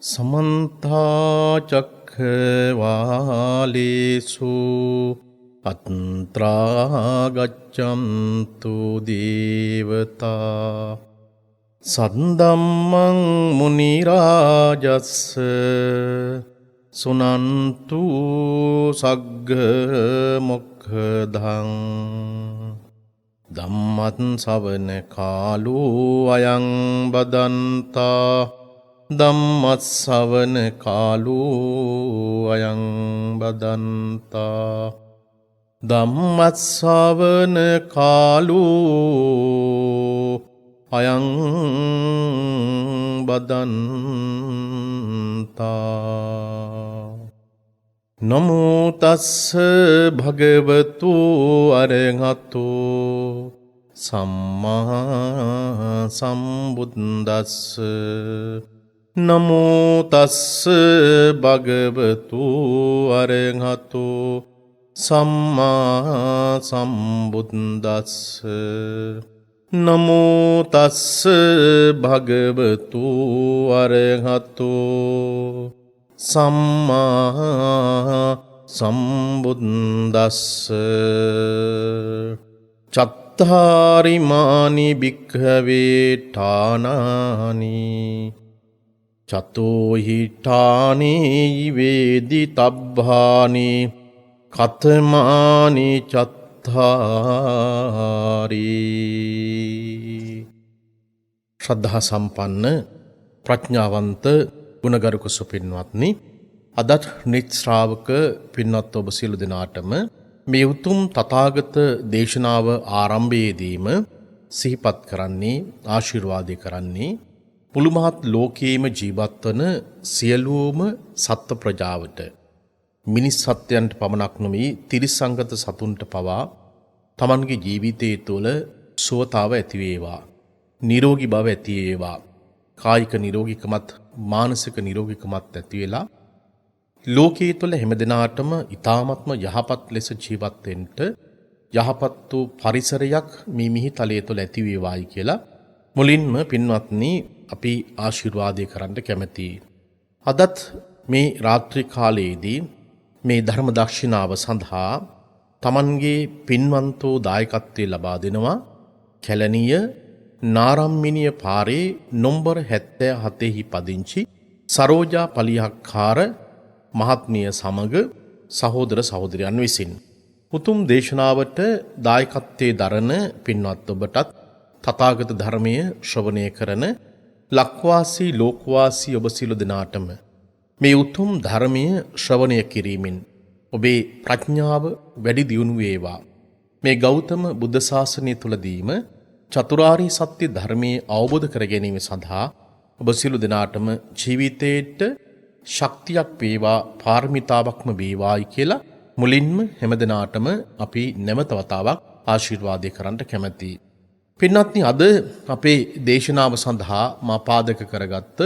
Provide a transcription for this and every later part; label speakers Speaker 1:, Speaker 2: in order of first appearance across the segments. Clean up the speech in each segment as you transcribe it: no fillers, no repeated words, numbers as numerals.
Speaker 1: समन्ता चक्रवालेषु अत्रा गच्छन्तु देवता सद्धम्मं मुनिराजस्स सुनन्तु सग्ग मोक्खदं ධම්මත් ශ්‍රවණ කාලෝ අයං බදන්තා ධම්මත් ශ්‍රවණ කාලෝ අයං බදන්තා ධම්මත් ශ්‍රවණ කාලෝ අයං බදන්තා නමෝ තස්ස භගවතු අරහතෝ සම්මා සම්බුද්දස්ස නමෝ තස්ස භගවතු අරහතෝ සම්මා සම්බුද්දස්ස නමෝ තස්ස භගවතු අරහතෝ සම්මා සම්බුද්දස්ස චත්තාරි මානි භික්ඛවේ ඨානානි චතෝ හි ඨානේ වේදි තබ්බානි කතමානි චත්තාරි. ශ්‍රද්ධා සම්පන්න ප්‍රඥාවන්ත ගුණගරුක සුපින්වත්නි, අදත් නිත් ශ්‍රාවක පින්වත් ඔබ සියලු දෙනාටම මේ උතුම් තථාගත දේශනාව ආරම්භයේදීම සිහිපත් කරන්නේ, ආශිර්වාදේ කරන්නේ මුළු මහත් ලෝකයේම ජීවත් වන සියලුම සත්ත්ව ප්‍රජාවට, මිනිස් සත්‍යයන්ට පමණක් නොමි තිරිසංගත සතුන්ට පවා තමන්ගේ ජීවිතයේ තුළ සුවතාව ඇති වේවා, නිරෝගී බව ඇති වේවා, කායික නිරෝගීකමත් මානසික නිරෝගීකමත් ඇති වෙලා ලෝකයේ තුළ හැමදෙනාටම ඊ타ත්ම යහපත් ලෙස ජීවත් වෙන්න යහපත් වූ පරිසරයක් මේ මිහි තලයේ තුළ ඇති වේවායි කියලා මුලින්ම පින්වත්නි අපි ආශිර්වාදේ කරන්න කැමැතියි. අදත් මේ රාත්‍රී කාලයේදී මේ ධර්ම දක්ෂිනාව සඳහා තමන්ගේ පින්වන්තෝ දායකත්වයේ ලබා දෙනවා කැලණිය නාරම්මිනිය පාරේ නොම්බර 77 හි පදිංචි සරෝජා පලිහක්කාර මහත්මිය සමග සහෝදර සහෝදරයන් විසින්. උතුම් දේශනාවට දායකත්වයේ දරන පින්වත් ඔබටත් තථාගත ධර්මය ශ්‍රවණය කරන ලක්වාසී ලෝකවාසී ඔබ සියලු දෙනාටම මේ උතුම් ධර්මය ශ්‍රවණය කිරීමෙන් ඔබේ ප්‍රඥාව වැඩි දියුණු වේවා. මේ ගෞතම බුද්ධ ශාසනය තුලදීම චතුරාර්ය සත්‍ය ධර්මයේ අවබෝධ කර ගැනීම සඳහා ඔබ සියලු දෙනාටම ජීවිතේට ශක්තියක් වේවා, පාරමිතාවක්ම වේවායි කියලා මුලින්ම හැමදෙනාටම අපි නැවත වතාවක් ආශිර්වාදේ කරන්න කැමැතියි. පින්වත්නි, අද අපේ දේශනාව සඳහා මා පාදක කරගත්ත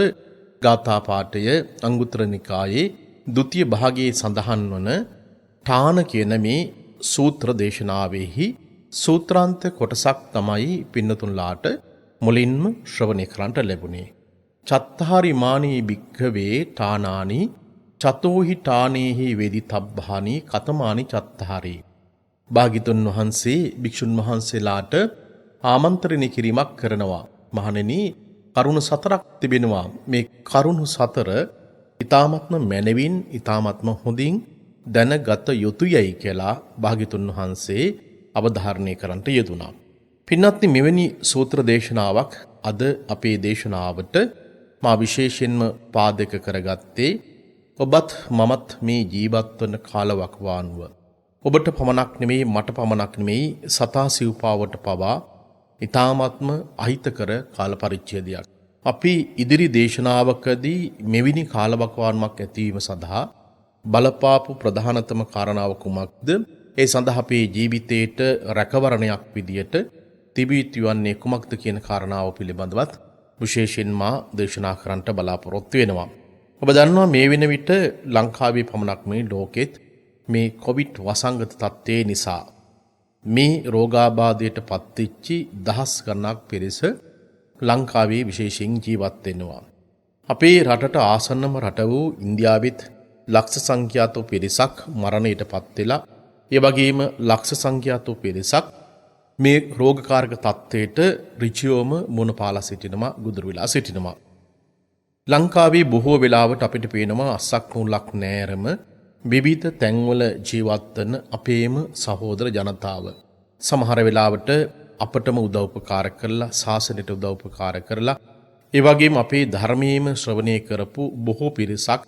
Speaker 1: ගාථා පාඨය අංගුත්තර නිකායේ ဒုတိ ය භාගයේ සඳහන් වන ඨාන කියන මේ සූත්‍ර දේශනාවෙහි සූත්‍රාන්ත කොටසක් තමයි පින්නතුන්ලාට මුලින්ම ශ්‍රවණය කරන්නට ලැබුණේ. චත්තාරි මානී භික්ඛවේ ඨානානි චතෝහි ඨානේහි වේදිතබ්බානි කතමානි චත්තාරි. භාග්‍යතුන් වහන්සේ භික්ෂුන් වහන්සේලාට ආමන්ත්‍රණය කිරීමක් කරනවා. මහණෙනි, කරුණු 4ක් තිබෙනවා. මේ කරුණු 4 ඊ타ත්ම මැනවින් ඊ타ත්ම හොඳින් දැනගත යුතුයයි කියලා භාග්‍යතුන් වහන්සේ අවධාරණය කරන්නට යෙදුණා. පින්වත්නි, මෙවැනි සූත්‍ර දේශනාවක් අද අපේ දේශනාවට මා විශේෂයෙන්ම පාදක කරගත්තේ ඔබත් මමත් මේ ජීවත් වන කාලවකවානුව ඔබට පමණක් නෙමෙයි, මට පමණක් නෙමෙයි, සතා සිව්පාවට පවා ඊ타ත්ම අහිතකර කාල පරිච්ඡේදයක්. අපි ඉදිරි දේශනාවකදී මෙවැනි කාලවකවානුවක් ඇතිවීම සඳහා බලපාපු ප්‍රධානතම කාරණාව කුමක්ද? ඒ සඳහා අපේ ජීවිතේට රැකවරණයක් විදියට තිබී තියන්නේ කුමක්ද කියන කාරණාව පිළිබඳවත් විශේෂයෙන්ම දේශනා කරන්නට බලාපොරොත්තු වෙනවා. ඔබ දන්නවා මේ වෙන විට ලංකාවේ පමණක් මේ ලෝකෙත් මේ කොවිඩ් වසංගත තත්ත්වයේ නිසා මේ රෝගාබාධයට පත්වෙච්චි දහස් ගණනක් පිරිස ලංකාවේ විශේෂයෙන් ජීවත් වෙනවා. අපේ රටට ආසන්නම රට වූ ඉන්දියාවෙත් ලක්ෂ සංඛ්‍යාතෝ පිරිසක් මරණයට පත් වෙලා ඒ වගේම ලක්ෂ සංඛ්‍යාතෝ පිරිසක් මේ රෝගකාරක තත්ත්වයට ඍජුවම මුණ පාලා සිටිනවා ගුදුරු වෙලා සිටිනවා. ලංකාවේ බොහෝ වෙලාවට අපිට පේනවා අස්සක් මුල්ලක් නෑරම විවිධ තැන්වල ජීවත් වන අපේම සහෝදර ජනතාව. සමහර වෙලාවට අපටම උදව්පකාර කරලා ශාසනයට උදව්පකාර කරලා ඒ වගේම අපේ ධර්මයේම ශ්‍රවණය කරපු බොහෝ පිරිසක්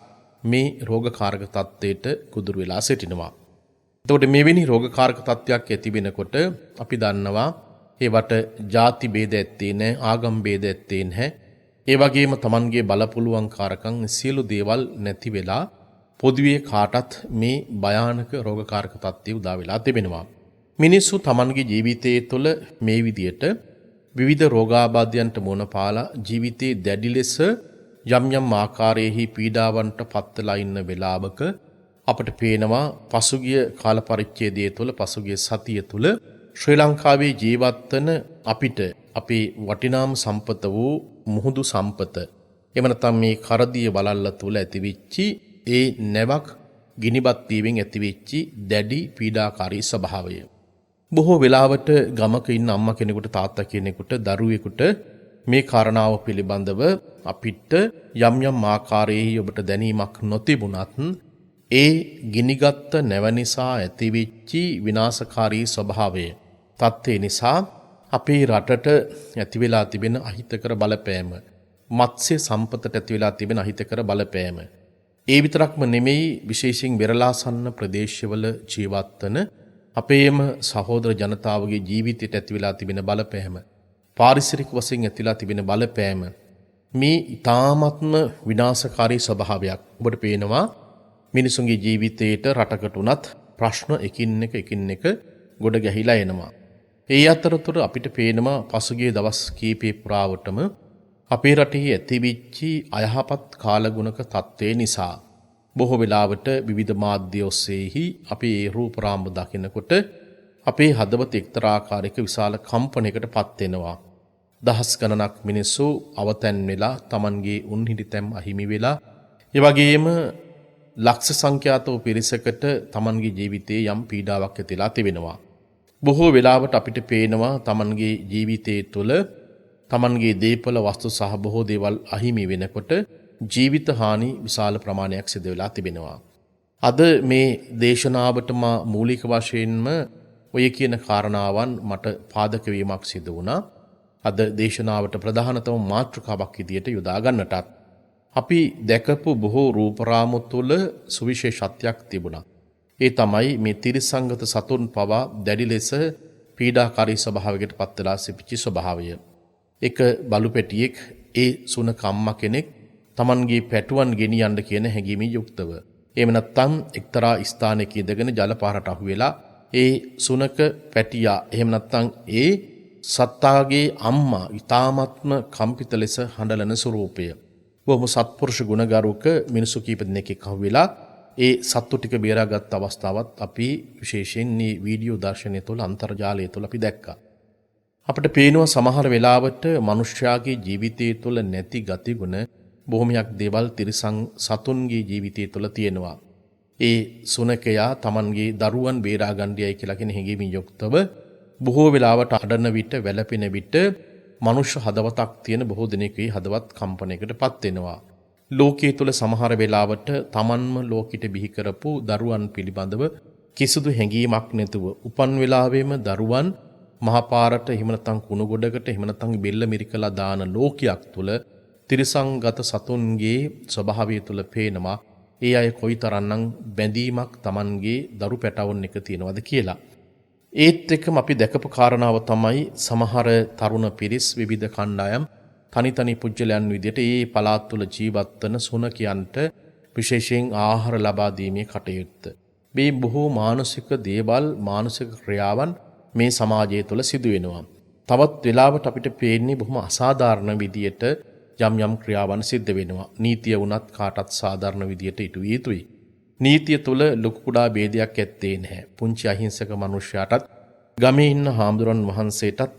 Speaker 1: මේ රෝගකාරක තත්ත්වයට ගුදුරු වෙලා සිටිනවා. එතකොට මෙවැනි රෝගකාරක තත්ත්වයක් ඇති වෙනකොට අපි දන්නවා ඒවට ಜಾති ભેද ඇත්තේ නැහැ, ආගම් ભેද ඇත්තේ නැහැ. ඒ වගේම Tamanගේ බලපුලුවන්කාරකම් සියලු දේවල් නැති වෙලා පොදුවේ කාටත් මේ භයානක රෝගකාරක තත්ත්වය උදා වෙලා තිබෙනවා. මිනිස්සු Tamanගේ ජීවිතයේ තුළ මේ විදියට විවිධ රෝගාබාධයන්ට මුහුණ පාලා ජීවිතයේ දැඩි ලෙස යම් යම් ආකාරයෙහි පීඩාවන්ට පත්වලා ඉන්න වෙලාවක අපට පේනවා පසුගිය කාල පරිච්ඡේදය තුළ පසුගිය සතිය තුළ ශ්‍රී ලංකාවේ ජීවත් වන අපිට අපේ වටිනාම සම්පත වූ මුහුදු සම්පත එහෙම නැත්නම් මේ කරදිය වලල්ල තුළ ඇතිවිච්චි ඒ නැවක් ගිනිබත් වීමෙන් ඇතිවෙච්චි දැඩි පීඩාකාරී ස්වභාවය. බොහෝ වෙලාවට ගමක ඉන්න අම්මා කෙනෙකුට තාත්තා කෙනෙකුට දරුවෙකුට මේ කාරණාව පිළිබඳව අපිට යම් යම් ආකාරයේ ඔබට දැනීමක් නොතිබුණත් ඒ ගිනිගත් නැව නිසා ඇතිවෙච්චි විනාශකාරී ස්වභාවය තත්ත්වේ නිසා අපේ රටට ඇති වෙලා තිබෙන අහිතකර බලපෑම මත්ස්‍ය සම්පතට ඇති වෙලා තිබෙන අහිතකර බලපෑම ඒ විතරක්ම නෙමෙයි විශේෂයෙන් වෙරළාසන්න ප්‍රදේශවල ජීවත් වන අපේම සහෝදර ජනතාවගේ ජීවිතයට ඇති වෙලා තිබෙන බලපෑම පාරිසරික වශයෙන් ඇතිලා තිබෙන බලපෑම මේ ඊ타ත්ම විනාශකාරී ස්වභාවයක් ඔබට පේනවා මිනිසුන්ගේ ජීවිතයට රටකට උනත් ප්‍රශ්න එකින් එක ගොඩ ගැහිලා එනවා. ඒ අතරතුර අපිට පේනවා පසුගිය දවස් කීපේ පුරාවටම අපේ රටෙහි ඇතිවිච්චි අයහපත් කාලගුණක තත්ත්වය නිසා බොහෝ වෙලාවට විවිධ මාධ්‍ය ඔස්සේහි අපේ රූපරාම දකිනකොට අපේ හදවත එක්තරා ආකාරයක විශාල කම්පනයකට පත් වෙනවා. දහස් ගණනක් මිනිස්සු අවතැන් වෙලා Tamanගේ උන්හිටිතැම් අහිමි වෙලා ඒ වගේම ලක්ෂ සංඛ්‍යාතව පිරිසකට Tamanගේ ජීවිතයේ යම් පීඩාවක් ඇතිලා තිබෙනවා. බොහෝ වෙලාවට අපිට පේනවා Tamanගේ ජීවිතයේ තුළ Tamanගේ දීපල වස්තු සහ බොහෝ දේවල් අහිමි වෙනකොට ජීවිත හානි විශාල ප්‍රමාණයක් සිදු වෙලා තිබෙනවා. අද මේ දේශනාවට මා මූලික වශයෙන්ම ඔය කියන කාරණාවන් මට පාදක වීමක් සිදු වුණා. අද දේශනාවට ප්‍රධානතම මාතෘකාවක් විදියට යොදා ගන්නටත් අපි දැකපු බොහෝ රූපරාමු තුළ සුවිශේෂත්වයක් තිබුණා. ඒ තමයි මේ තිරිසංගත සතුන් පවා දැඩි ලෙස පීඩාකාරී ස්වභාවයකට පත් වෙලා සිටිච්ච ස්වභාවය. එක බලු පැටියෙක් ඒ සුනක අම්මා කෙනෙක් Tamanගේ පැටුවන් ගෙනියන්න කියන හැඟීමෙන් යුක්තව. එහෙම නැත්නම් එක්තරා ස්ථානයක ඉඳගෙන ජල පාරට අහු වෙලා ඒ සුනක පැටියා එහෙම නැත්නම් ඒ සත්තාගේ අම්මා ඊ타ත්ම කම්පිත ලෙස හඬලන ස්වරූපය. බොහොම සත්පුරුෂ ගුණගරුක මිනිසු කීප දෙනෙක් අහු වෙලා ඒ සත්තු ටික බේරාගත් අවස්ථාවත් අපි විශේෂයෙන් මේ වීඩියෝ දර්ශනය තුළ අන්තර්ජාලය තුළ අපි දැක්කා. අපිට පේනවා සමහර වෙලාවට මිනිස්යාගේ ජීවිතය තුළ නැති ගතිගුණ බොහොමයක් දේවල් තිරිසන් සතුන්ගේ ජීවිතය තුළ තියෙනවා. ඒ සුනකයා Tamanගේ දරුවන් බේරා ගන්නයයි කියලා කියන හැඟීමින් යුක්තව බොහෝ වෙලාවට අඩන විට වැළපෙන විට මනුෂ්‍ය හදවතක් තියෙන බොහෝ දෙනෙකුගේ හදවත් කම්පනයකට පත් වෙනවා. ලෝකයේ තුල සමහර වෙලාවට Tamanම ලෝකෙට බිහි කරපු දරුවන් පිළිබඳව කිසිදු හැඟීමක් නැතුව උපන් වෙලාවෙම දරුවන් මහපාරට එහෙම නැත්නම් කුණු ගොඩකට එහෙම නැත්නම් බෙල්ල මිරිකලා දාන ලෝකයක් තුල තිරිසංගත සතුන්ගේ ස්වභාවය තුල පේනවා ඒ අය කොයිතරම්නම් බැඳීමක් Tamanගේ දරු පැටවුන් එක තියනවද කියලා. ඒත් එක්කම අපි දැකපු කාරණාව තමයි සමහර තරුණ පිරිස් විවිධ කණ්ඩායම් තනි පුජ්‍යලයන් විදිහට ඒ පළාත් තුල ජීවත් වන සුනකයන්ට විශේෂයෙන් ආහාර ලබා දීමේ කටයුත්ත. මේ බොහෝ මානසික දේවල් මානසික ක්‍රියාවන් මේ සමාජය තුළ සිදු වෙනවා. තවත් වෙලාවට අපිට පේන්නේ බොහොම අසාධාරණ විදියට යම් ක්‍රියාවන් සිද්ධ වෙනවා. නීතිය වුණත් කාටත් සාධාරණ විදියට ඉටු විය යුතුයි. නීතිය තුළ ලොකු කුඩා ભેදයක් ඇත්තේ නැහැ. පුංචි අහිංසක මිනිසයාටත් ගමේ ඉන්න හාමුදුරන් වහන්සේටත්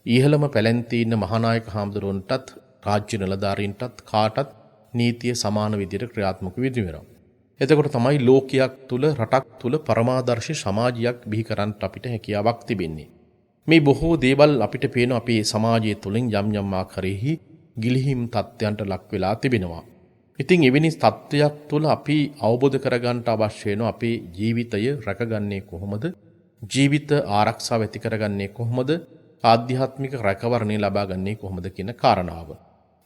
Speaker 1: ඉහළම පැලැන්තේ ඉන්න මහානායක හාමුදුරුවන්ටත් රාජ්‍ය නිලධාරීන්ටත් කාටත් නීතිය සමාන විදියට ක්‍රියාත්මක වෙනවා. එතකොට තමයි ලෝකයක් තුල රටක් තුල පරමාදර්ශී සමාජයක් බිහි කරන්න අපිට හැකියාවක් තිබෙන්නේ. මේ බොහෝ දේවල් අපිට පේන අපේ සමාජය තුළින් යම් යම් ආකාරයෙහි ගිලිහිම් තත්ත්වයන්ට ලක් වෙලා තිබෙනවා. ඉතින් එවැනි තත්ත්වයක් තුළ අපි අවබෝධ කරගන්න අවශ්‍ය වෙන අපේ ජීවිතය රැකගන්නේ කොහොමද? ජීවිත ආරක්ෂාව ඇති කරගන්නේ කොහොමද? ආධ්‍යාත්මික රැකවරණය ලබා ගන්නේ කොහොමද කියන කාරණාව.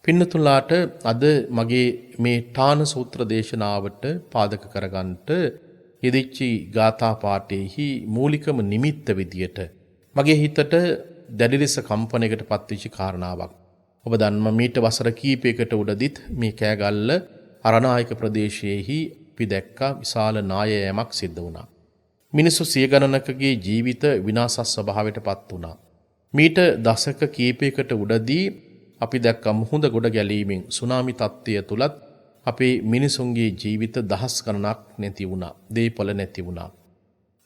Speaker 1: පින්නතුලාට අද මගේ මේ ඨාන සූත්‍ර දේශනාවට පාදක කරගන්නට යෙදිච්චි ගාථා පාඨයේහි මූලිකම නිමිත්ත විදියට මගේ හිතට දැඩි ලෙස කම්පනයකට පත්වෙච්ච කාරණාවක්. ඔබ දන්නවා මීට වසර කීපයකට උඩදිත් මේ කෑගල්ල අරණායක ප්‍රදේශයේහි අපි දැක්කා විශාල නායෑමක් සිද්ධ වුණා. මිනිස්සු සිය ගණනකගේ ජීවිත විනාශ ස්වභාවයට පත් වුණා. මීට දශක කීපයකට උඩදී අපි දැක්ක මුහුද ගොඩ ගැලීමෙන් සුනාමි තත්ත්වය තුලත් අපේ මිනිසුන්ගේ ජීවිත දහස් ගණනක් නැති වුණා. දේපොළ නැති වුණා.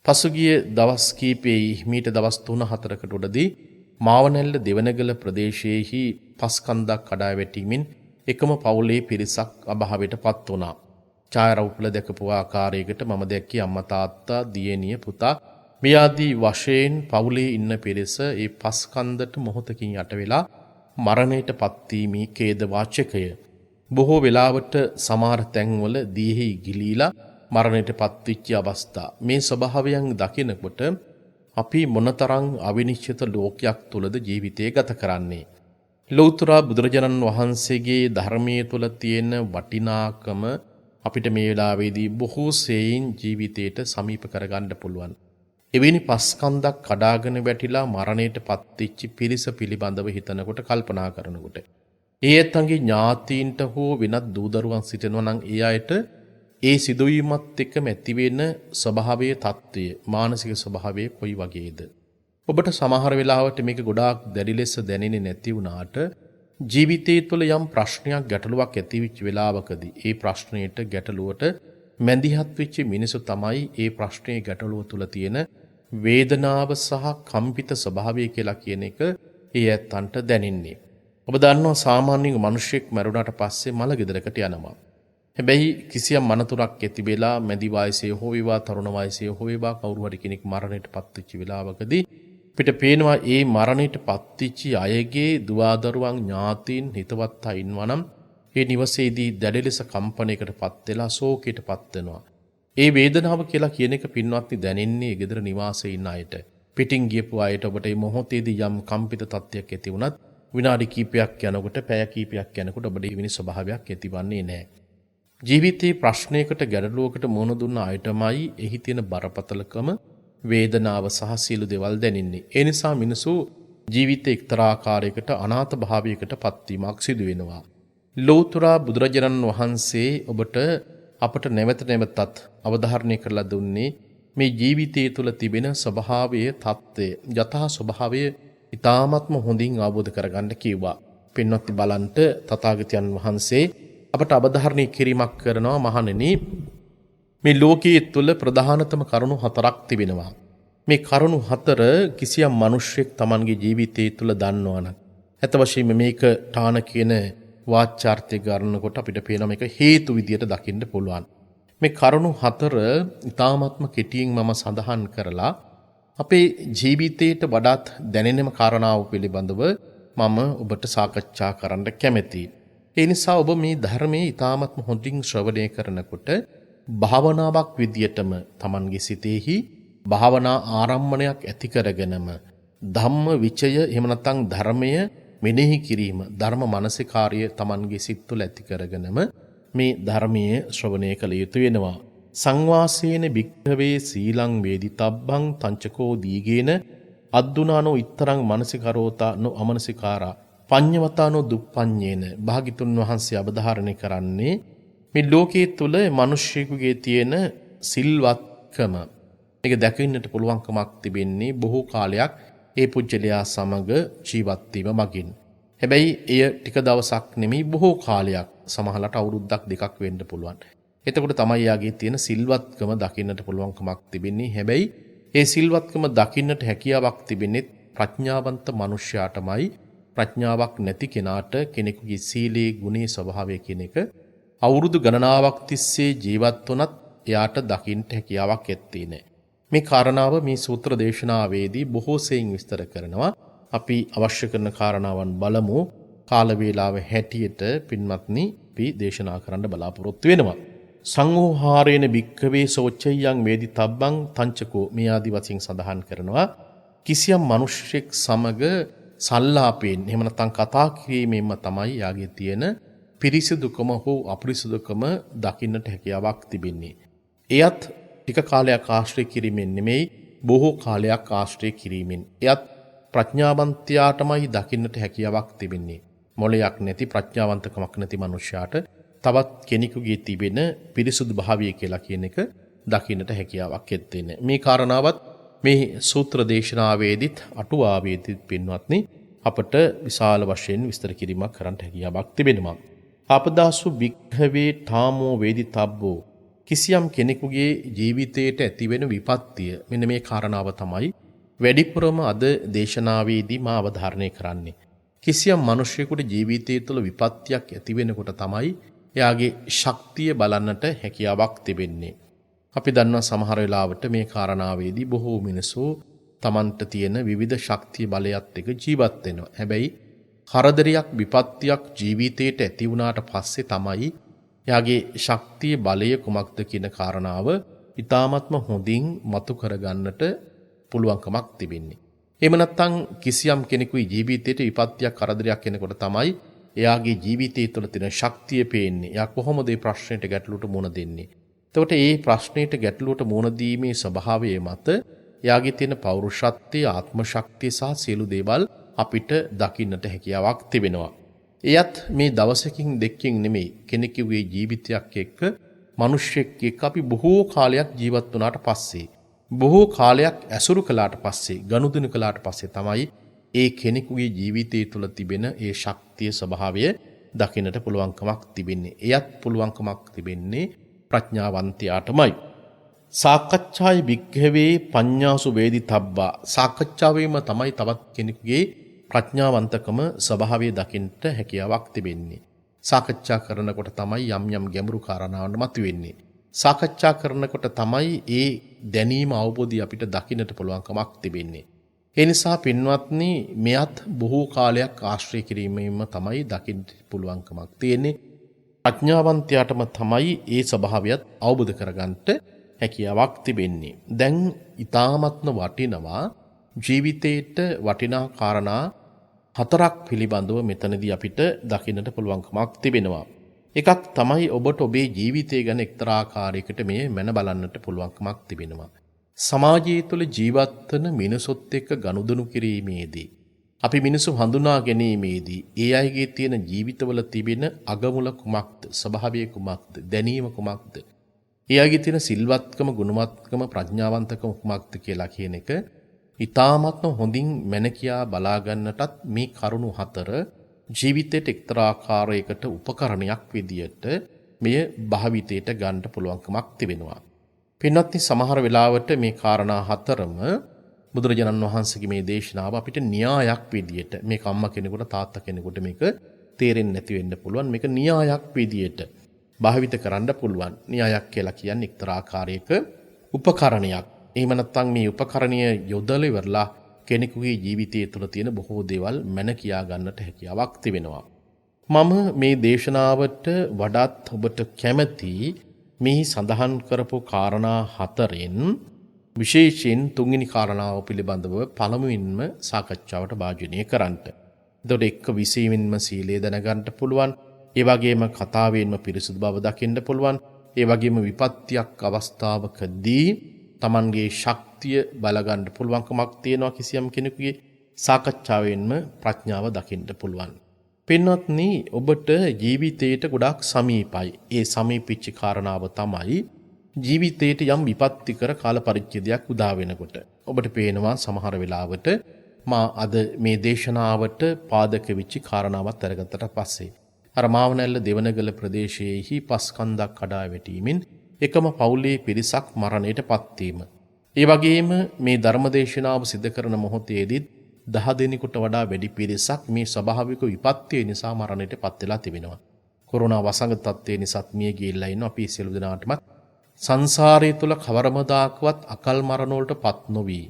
Speaker 1: පසුගිය දවස් කීපෙහි මීට දවස් 3-4කට උඩදී මාවනැල්ල දෙවනගල ප්‍රදේශයේහි පස්කන්දක් කඩා වැටීමෙන් එකම පවුලේ පිරිසක් අභාවයට පත් වුණා. ඡායාරූපවල දැකපු ආකාරයකට මම දැක්කේ අම්මා තාත්තා දියණිය පුතා මේ ආදී වශයෙන් පවුලේ ඉන්න පිරිස ඒ පස්කන්දට මොහොතකින් යට වෙලා මරණයට පත්වීමේ ඛේද වාචකය. බොහෝ වෙලාවට සමහර තැන්වල දීහි ගිලීලා මරණයට පත්විච්ච අවස්ථා. මේ ස්වභාවයන් දකිනකොට අපි මොනතරම් අවිනිශ්චිත ලෝකයක් තුලද ජීවිතය ගත කරන්නේ. ලෞතර බුදුරජාණන් වහන්සේගේ ධර්මයේ තුල තියෙන වටිනාකම අපිට මේ වෙලාවේදී බොහෝ සෙයින් ජීවිතයට සමීප කරගන්න පුළුවන්. එවැනි පස්කන්දක් කඩාගෙන වැටිලා මරණයට පත්වෙච්ච පිරිස පිළිබඳව හිතනකොට කල්පනා කරනකොට ඒ ඇත්තන්ගේ ඥාතීන්ට හෝ වෙනත් දූදරුවන් සිටිනවා නම් ඒ අයට ඒ සිදුවීමත් එක්කම ඇතිවෙන ස්වභාවයේ தত্ত্বය මානසික ස්වභාවය කොයි වගේද? ඔබට සමහර වෙලාවට මේක ගොඩාක් දැඩි ලෙස දැනෙන්නේ නැති වුණාට ජීවිතය තුළ යම් ප්‍රශ්නයක් ගැටලුවක් ඇතිවෙච්ච වෙලාවකදී ඒ ප්‍රශ්නයට ගැටලුවට මැදිහත් වෙච්ච මිනිසු තමයි ඒ ප්‍රශ්නේ ගැටලුව තුළ තියෙන වේදනාව සහ කම්පිත ස්වභාවය කියලා කියන එක ඒ ඇත්තන්ට දැනෙන්නේ. ඔබ දන්නවා සාමාන්‍යයෙන් මිනිහෙක් මරුණාට පස්සේ මල ගෙදරකට යනවා. හැබැයි කිසියම් මනතුරක් ඇති වෙලා මැදි වයසේ හෝ වේවා තරුණ වයසේ හෝ වේවා කවුරු හරි කෙනෙක් මරණයට පත්වෙච්ච වෙලාවකදී අපිට පේනවා ඒ මරණයට පත්වෙච්ච අයගේ දුවදරුවන් ඥාතීන් හිතවත් අය ඉන්නවා නම් ඒ නිවසේදී දැඩි ලෙස කම්පනයකට පත් වෙලා ශෝකයට පත් වෙනවා. ඒ වේදනාව කියලා කියන එක පින්වත්නි දැනෙන්නේ ගෙදර නිවාසයේ ඉන්න අයට. පිටින් ගියපු අයට ඔබට මේ මොහොතේදී යම් කම්පිත තත්ත්වයක් ඇති වුණත් විනාඩි කිහිපයක් යනකොට පැය කිහිපයක් යනකොට ඔබට මේ වෙනි ස්වභාවයක් ඇතිවන්නේ නැහැ. ජීවිතේ ප්‍රශ්නයකට ගැටලුවකට මුහුණ දුන්න අයටමයි එහි තියෙන බරපතලකම වේදනාව සහ සියලු දේවල් දැනෙන්නේ. ඒ නිසා මිනිසු ජීවිතේ එක්තරා ආකාරයකට අනාථ භාවයකට පත්වීමක් සිදු වෙනවා. ලෞතර බුදුරජාණන් වහන්සේ ඔබට අපට නැවත නැවතත් අවධාරණය කරලා දුන්නේ මේ ජීවිතය තුළ තිබෙන ස්වභාවයේ தත්ත්වය යථා ස්වභාවය ඊ타ත්ම හොඳින් අවබෝධ කරගන්න කිව්වා. පින්වත්නි බලන්ට තථාගතයන් වහන්සේ අපට අවධාරණය කිරීමක් කරනවා මහණෙනි මේ ලෝකයේ තුල ප්‍රධානතම කරුණු 4ක් තිබෙනවා. මේ කරුණු 4 කිසියම් මිනිසෙක් Tamanගේ ජීවිතය තුල දන්නවනම් ඇත්ත වශයෙන්ම මේක ඨාන කියන වාචාර්ථය ගන්නකොට අපිට පේනවා මේක හේතු විදියට දකින්න පුළුවන්. මේ කරුණු 4 ඊ타ත්ම කෙටියෙන් මම සඳහන් කරලා අපේ ජීවිතයට වඩාත් දැනෙනම කාරණාව පිළිබඳව මම ඔබට සාකච්ඡා කරන්න කැමැතියි. ඒ නිසා ඔබ මේ ධර්මයේ ඊ타ත්ම හොඳින් ශ්‍රවණය කරනකොට භාවනාවක් විදියටම Tamanගේ සිතෙහි භාවනා ආරම්මණයක් ඇති කරගෙනම ධම්ම විචය එහෙම නැත්නම් ධර්මය මෙනෙහි කිරීම ධර්ම මානසිකාර්ය Tamanගේ සිත් තුළ ඇති කරගෙනම මේ ධර්මයේ ශ්‍රවණය කළ යුතු වෙනවා. සංවාසේන භික්ඛවේ සීලං වේදිතබ්බං තංචකෝ දීගේන අද්දුනානෝ ඉත්තරං මානසිකරෝතා නො අමනසිකාරා පඤ්ඤවතානෝ දුප්පඤ්ඤේන භාග්‍යතුන් වහන්සේ අවධාරණය කරන්නේ මේ ලෝකයේ තුල මිනිස්සෙකුගේ තියෙන සිල්වත්කම මේක දැකින්නට පුළුවන්කමක් තිබෙන්නේ බොහෝ කාලයක් ඒ පුජ්‍යලයා සමග ජීවත් වීම මගින්. හැබැයි එය ටික දවසක් නෙමෙයි බොහෝ කාලයක් සමහරකට අවුරුද්දක් දෙකක් වෙන්න පුළුවන්. එතකොට තමයි යාගේ තියෙන සිල්වත්කම දකින්නට පුළුවන්කමක් තිබෙන්නේ. හැබැයි ඒ සිල්වත්කම දකින්නට හැකියාවක් තිබෙන්නේ ප්‍රඥාවන්ත මිනිසයාටමයි. ප්‍රඥාවක් නැති කෙනාට කෙනෙකුගේ සීලේ ගුණේ ස්වභාවය කියන එක අවුරුදු ගණනාවක් තිස්සේ ජීවත් වුණත් එයාට දකින්න හැකියාවක් ඇත්තේ නැහැ. මේ කාරණාව මේ සූත්‍ර දේශනාවේදී බොහෝ සෙයින් විස්තර කරනවා. අපි අවශ්‍ය කරන කාරණාවන් බලමු. කාල වේලාව හැටියට පින්වත්නි අපි දේශනා කරන්න බලාපොරොත්තු වෙනවා. සංඝෝහාරේන භික්ඛවේ සෝච්චයං වේදි තබ්බං තංචකෝ මේ ආදි වශයෙන් සඳහන් කරනවා. කිසියම් මිනිසෙක් සමග සල්ලාපයෙන් එහෙම නැත්නම් කතා කිරීමෙන්ම තමයි යාගේ තියෙන පිරිසිදුකම හෝ අපිරිසිදුකම දකින්නට හැකියාවක් තිබෙන්නේ. එයත් ටික කාලයක් ආශ්‍රය කිරීමෙන් නෙමෙයි බොහෝ කාලයක් ආශ්‍රය කිරීමෙන්. එයත් ප්‍රඥාවන්තයාටමයි දකින්නට හැකියාවක් තිබෙන්නේ. මොළයක් නැති ප්‍රඥාවන්තකමක් නැති මනුෂ්‍යයාට තවත් කෙනෙකුගේ තිබෙන පිරිසුදු භාවය කියලා කියන එක දකින්නට හැකියාවක් ඇත්තේ. මේ කාරණාවත් මේ සූත්‍ර දේශනාවේදීත් අටුවාවේදීත් පින්වත්නි අපට විශාල වශයෙන් විස්තර කිරීමක් කරන්න හැකියාවක් තිබෙනවා. ආපදාසු භික්ඛවේ ඨාමෝ වේදිතබ්බෝ කිසියම් කෙනෙකුගේ ජීවිතයට ඇතිවෙන විපත්තිය මෙන්න මේ කාරණාව තමයි වැඩිපුරම අද දේශනාවේදී මා අවධාරණය කරන්නේ. කිසියම් මිනිසෙකුට ජීවිතය තුළ විපත්තියක් ඇති වෙනකොට තමයි එයාගේ ශක්තිය බලන්නට හැකියාවක් තිබෙන්නේ. අපි දන්නවා සමහර වෙලාවට මේ කාරණාවේදී බොහෝ මිනිසු තමන්ට තියෙන විවිධ ශක්තිය බලයත් එක්ක ජීවත් වෙනවා. හැබැයි කරදරයක් විපත්තියක් ජීවිතයට ඇති වුණාට පස්සේ තමයි එයාගේ ශක්තිය බලය කුමක්ද කියන කාරණාව ඊ타ත්ම හොඳින් මතු කරගන්නට පුළුවන්කමක් තිබෙන්නේ. එහෙම නැත්නම් කිසියම් කෙනෙකුගේ ජීවිතයට විපත්තියක් කරදරයක් එනකොට තමයි එයාගේ ජීවිතය තුළ තියෙන ශක්තිය පේන්නේ. එයා කොහොමද මේ ප්‍රශ්නෙට ගැටලුවට මුහුණ දෙන්නේ? එතකොට මේ ප්‍රශ්නෙට ගැටලුවට මුහුණ දීමේ ස්වභාවය මත එයාගේ තියෙන පෞරුෂත්වය, ආත්ම ශක්තිය සහ සියලු දේවල් අපිට දකින්නට හැකියාවක් තිබෙනවා. එයත් මේ දවසකින් දෙකකින් නෙමෙයි කෙනෙකුගේ ජීවිතයක් එක්ක මිනිස්සෙක් එක්ක අපි බොහෝ කාලයක් ජීවත් වුණාට පස්සේ බොහෝ කාලයක් ඇසුරු කළාට පස්සේ ගනුදෙනු කළාට පස්සේ තමයි ඒ කෙනෙකුගේ ජීවිතය තුළ තිබෙන ඒ ශක්තිය ස්වභාවය දකින්නට පුළුවන්කමක් තිබෙන්නේ. එයත් පුළුවන්කමක් තිබෙන්නේ ප්‍රඥාවන්තයාටමයි. සාකච්ඡාය භික්ඛවේ පඤ්ඤාසු වේදිතබ්බා සාකච්ඡාවෙම තමයි තවත් කෙනෙකුගේ ප්‍රඥාවන්තකම ස්වභාවය දකින්නට හැකියාවක් තිබෙන්නේ. සාකච්ඡා කරනකොට තමයි යම් යම් ගැඹුරු කාරණාවන් මතුවෙන්නේ. සාකච්ඡා කරනකොට තමයි ඒ දැනීම අවබෝධය අපිට දකින්නට පුළුවන්කමක් තිබෙන්නේ. ඒ නිසා පින්වත්නි මෙයත් බොහෝ කාලයක් ආශ්‍රය කිරීමෙන්ම තමයි දකින්න පුළුවන්කමක් තියෙන්නේ. ප්‍රඥාවන්තයාටම තමයි ඒ ස්වභාවයත් අවබෝධ කරගන්නට හැකියාවක් තිබෙන්නේ. දැන් ඊ타ත්ම වටිනවා ජීවිතේට වටිනා කාරණා හතරක් පිළිබඳව මෙතනදී අපිට දකින්නට පුළුවන්කමක් තිබෙනවා. එකක් තමයි ඔබට ඔබේ ජීවිතය ගැන එක්තරා ආකාරයකට මේ මන බලන්නට පුළුවන්කමක් තිබෙනවා. සමාජය තුළ ජීවත් වන මිනිසොත් එක්ක ගනුදෙනු කිරීමේදී අපි මිනිසු හඳුනා ගැනීමේදී ඒ අයගේ තියෙන ජීවිතවල තිබෙන අගමුල කුමක්ද, ස්වභාවය කුමක්ද, දැනීම කුමක්ද, ඒ අයගේ තියෙන සිල්වත්කම, ගුණවත්කම, ප්‍රඥාවන්තකම කුමක්ද කියලා කියන එක ඊ타ත්ම හොඳින් මැනකියා බලා ගන්නටත් මේ කරුණු හතර ජීවිතයට එක්තරා ආකාරයකට උපකරණයක් විදියට මෙය භාවිතයට ගන්න පුළුවන්කමක් තිබෙනවා. පින්වත්නි සමහර වෙලාවට මේ කාරණා හතරම බුදුරජාණන් වහන්සේගේ මේ දේශනාව අපිට න්‍යායක් විදියට මේක අම්මා කෙනෙකුට තාත්තා කෙනෙකුට මේක තේරෙන්නේ නැති වෙන්න පුළුවන්. මේක න්‍යායක් විදියට භාවිත කරන්න පුළුවන්. න්‍යායක් කියලා කියන්නේ එක්තරා ආකාරයක උපකරණයක්. එහෙම නැත්නම් මේ උපකරණය යොදලා ඉවරලා කෙනෙකුගේ ජීවිතය තුළ තියෙන බොහෝ දේවල් මැන කියා ගන්නට හැකියාවක් තිබෙනවා. මම මේ දේශනාවට වඩාත් ඔබට කැමැති මේ සඳහන් කරපු කාරණා හතරෙන් විශේෂයෙන් තුන්වෙනි කාරණාව පිළිබඳව පළමුවෙන්ම සාකච්ඡාවට භාජනය කරන්න. එතකොට එක්ක විශේෂයෙන්ම සීලය දැනගන්න පුළුවන්. ඒ වගේම කතාවෙන්ම පිරිසුදු බව දකින්න පුළුවන්. ඒ වගේම විපත්තියක් අවස්ථාවකදී Tamanගේ ශක්තිය බලගන්න පුළුවන්කමක් තියෙනවා කිසියම් කෙනෙකුගේ සාකච්ඡාවෙන්ම ප්‍රඥාව දකින්න පුළුවන්. පින්වත්නි ඔබට ජීවිතයට ගොඩාක් සමීපයි. ඒ සමීපිච්ච කාරණාව තමයි ජීවිතයට යම් විපත්තිකර කාල පරිච්ඡේදයක් උදා වෙනකොට ඔබට පේනවා සමහර වෙලාවට මා අද මේ දේශනාවට පාදක වෙච්ච කාරණාවක් අරගත්තට පස්සේ අර මාවනැල්ල දෙවනගල ප්‍රදේශයේහි පස්කන්දක් කඩා වැටීමෙන් එකම පවුලේ පිරිසක් මරණයටපත් වීම. ඒ වගේම මේ ධර්මදේශනාව සිදු කරන මොහොතේදී 10 දෙනෙකුට වඩා වැඩි පිරිසක් මේ ස්වභාවික විපත්තිය නිසා මරණයටපත් වෙලා තිබෙනවා. කොරෝනා වසංගත තත්ත්වය නිසා මිය ගිහිල්ලා ඉන්න අපි සියලු දෙනාටම සංසාරය තුල කවරමදාකවත් අකල් මරණ වලටපත් නොවි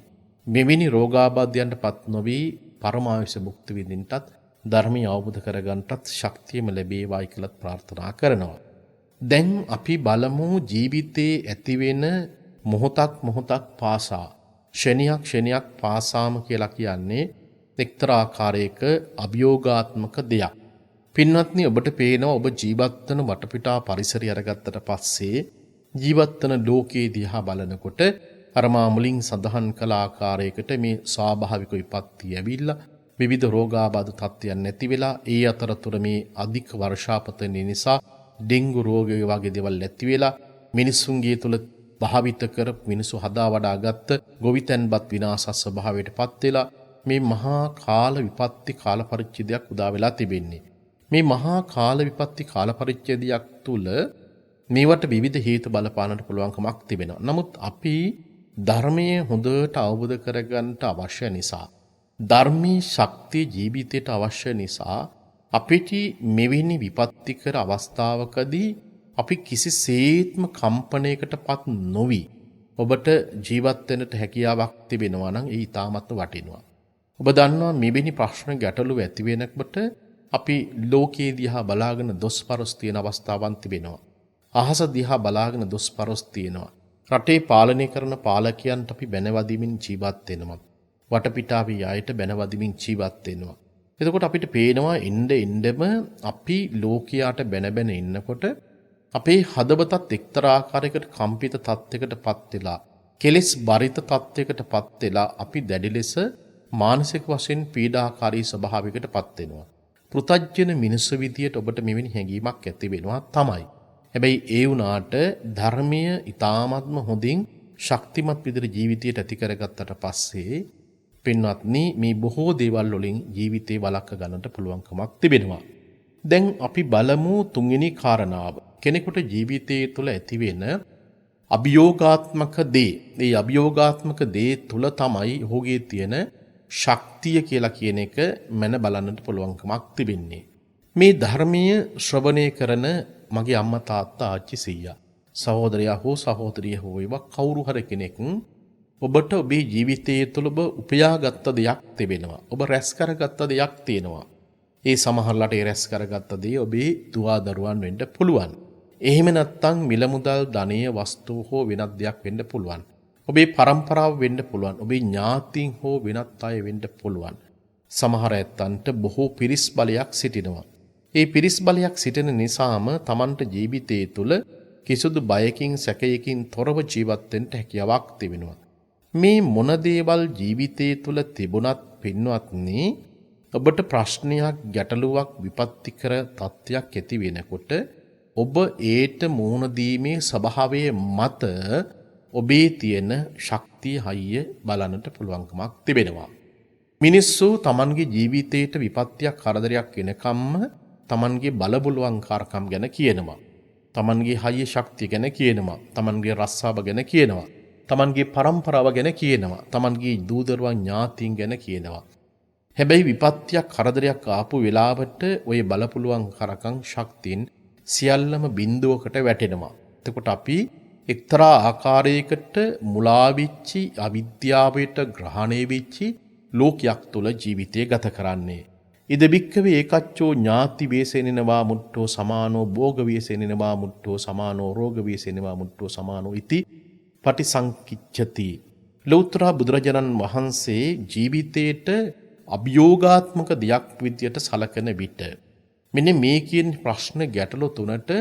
Speaker 1: මෙවැනි රෝගාබාධයන්ටපත් නොවි පරමායුෂ භුක්ති විඳින්නටත් ධර්මය අවබෝධ කරගන්නටත් ශක්තියම ලැබේවායි කියලා ප්‍රාර්ථනා කරනවා. දැන් අපි බලමු ජීවිතයේ ඇතිවෙන මොහොතක් පාසා ක්ෂණයක් පාසාම කියලා කියන්නේ එක්තරා ආකාරයක අභියෝගාත්මක දෙයක්. පින්වත්නි ඔබට පේනවා ඔබ ජීවත් වෙන වටපිටා පරිසරය අරගත්තට පස්සේ ජීවත් වෙන ලෝකයේ දිහා බලනකොට අර මා මුලින් සඳහන් කළ ආකාරයකට මේ ස්වාභාවික විපත්ති ඇවිල්ලා විවිධ රෝගාබාධ තත්ත්වයන් නැති වෙලා ඒ අතරතුර මේ අධික වර්ෂාපතන නිසා ඩෙන්ගු රෝගය වගේ දේවල් නැති වෙලා මිනිසුන්ගේ තුල භාවිත කර මිනිසු හදා වඩාගත් ගොවිතැන්පත් විනාශ ස්වභාවයටපත් වෙලා මේ මහා කාල විපත්ති කාල පරිච්ඡේදයක් උදා වෙලා තිබෙන්නේ. මේ මහා කාල විපත්ති කාල පරිච්ඡේදයක් තුල මේවට විවිධ හේතු බලපාන්නට පුළුවන්කමක් තිබෙනවා. නමුත් අපි ධර්මයේ හොඳට අවබෝධ කරගන්නට අවශ්‍ය නිසා ධර්මී ශක්තිය ජීවිතයට අවශ්‍ය නිසා අපිට මෙවැනි විපත්තිකර අවස්ථාවකදී අපි කිසිසේත්ම කම්පණයකටපත් නොවි ඔබට ජීවත් වෙන්නට හැකියාවක් තිබෙනවා නම් ඒ ඊටාමත් වටිනවා. ඔබ දන්නවා මෙවැනි ප්‍රශ්න ගැටලු ඇති වෙනකොට අපි ලෝකයේ දිහා බලාගෙන දොස්පරොස් තියෙන අවස්ථාවන් තිබෙනවා. අහස දිහා බලාගෙන දොස්පරොස් තියෙනවා. රටේ පාලනය කරන පාලකයන්ට අපි බැනවදිමින් ජීවත් වෙනවා. වටපිටාවේ අයට බැනවදිමින් ජීවත් වෙනවා. එතකොට අපිට පේනවා ඉන්නෙම අපි ලෝකයාට බැන ඉන්නකොට අපේ හදවතත් එක්තරා ආකාරයකට කම්පිත තත්යකටපත් වෙලා කෙලෙස් බරිත තත්යකටපත් වෙලා අපි දැඩි ලෙස මානසික වශයෙන් පීඩාකාරී ස්වභාවයකටපත් වෙනවා. පෘථජ්ජන මිනිස්සු විදියට ඔබට මෙවැනි හැඟීමක් ඇති වෙනවා තමයි. හැබැයි ඒ වුණාට ධර්මය ඊ타ත්ම හොඳින් ශක්තිමත් විදිහට ජීවිතයට ඇති කරගත්තට පස්සේ පින්වත්නි මේ බොහෝ දේවල් වලින් ජීවිතේ වළක්ව ගන්නට පුළුවන්කමක් තිබෙනවා. දැන් අපි බලමු තුන්වෙනි කාරණාව. කෙනෙකුට ජීවිතයේ තුල ඇතිවෙන අභියෝගාත්මක දේ. මේ අභියෝගාත්මක දේ තුල තමයි ඔහුගේ තියෙන ශක්තිය කියලා කියන එක මන බලන්නට පුළුවන්කමක් තිබෙන්නේ. මේ ධර්මීය ශ්‍රවණය කරන මගේ අම්මා තාත්තා ආච්චි සීයා සහෝදරයා හෝ සහෝදරිය හෝ ඒවා කවුරු හරි කෙනෙක් ඔබට ඔබේ ජීවිතයේ තුල ඔබ උපයාගත් දෙයක් තිබෙනවා. ඔබ රැස් කරගත්ත දෙයක් තියෙනවා. ඒ සමහරලාට ඒ රැස් කරගත්ත දේ ඔබේ දුවා දරුවන් වෙන්න පුළුවන්. එහෙම නැත්නම් මිල මුදල් ධනය වස්තු හෝ වෙනත් දෙයක් වෙන්න පුළුවන්. ඔබේ પરම්පරාව වෙන්න පුළුවන්. ඔබේ ඥාතීන් හෝ වෙනත් අය වෙන්න පුළුවන්. සමහර ඇත්තන්ට බොහෝ පිරිස් බලයක් සිටිනවා. ඒ පිරිස් බලයක් සිටින නිසාම Tamanට ජීවිතයේ තුල කිසිදු බයකින් සැකයකින් තොරව ජීවත් වෙන්න හැකියාවක් තිබෙනවා. මේ මොන දේවල් ජීවිතයේ තුල තිබුණත් පින්වත්නි ඔබට ප්‍රශ්නයක් ගැටලුවක් විපත්තිකර තත්ත්වයක් ඇති වෙනකොට ඔබ ඒට මුහුණ දීමේ ස්වභාවයේ මත ඔබේ තියෙන ශක්තිය හයිය බලන්නට පුළුවන්කමක් තිබෙනවා. මිනිස්සු Tamanගේ ජීවිතයට විපත්තියක් කරදරයක් එනකම්ම Tamanගේ බලබුලුවන්කාරකම් ගැන කියනවා. Tamanගේ හයිය ශක්තිය ගැන කියනවා. Tamanගේ රස්සාව ගැන කියනවා. Tamanගේ પરම්පරාව ගැන කියනවා. Tamanගේ දූදරුවන් ඥාතීන් ගැන කියනවා. හැබැයි විපත්තියක් කරදරයක් ආපු වෙලාවට ඔය බලපුලුවන් කරකම් ශක්තියින් සියල්ලම බිඳුවකට වැටෙනවා. එතකොට අපි එක්තරා ආකාරයකට මුලා වෙච්චි අවිද්‍යාවට ග්‍රහණය වෙච්චි ලෝකයක් තුල ජීවිතය ගත කරන්නේ. ඉද බික්කවේ ඒකච්චෝ ඥාති වේසෙනිනවා මුට්ටෝ සමානෝ භෝග වේසෙනිනවා මුට්ටෝ සමානෝ රෝග වේසෙනිනවා මුට්ටෝ සමානෝ ඉති පටිසංකිච්ඡති. ලෞතර බුදුරජාණන් වහන්සේ ජීවිතේට අභියෝගාත්මක දෙයක් විදියට සලකන විට මෙන්න මේ කියන ප්‍රශ්න ගැටලු තුනට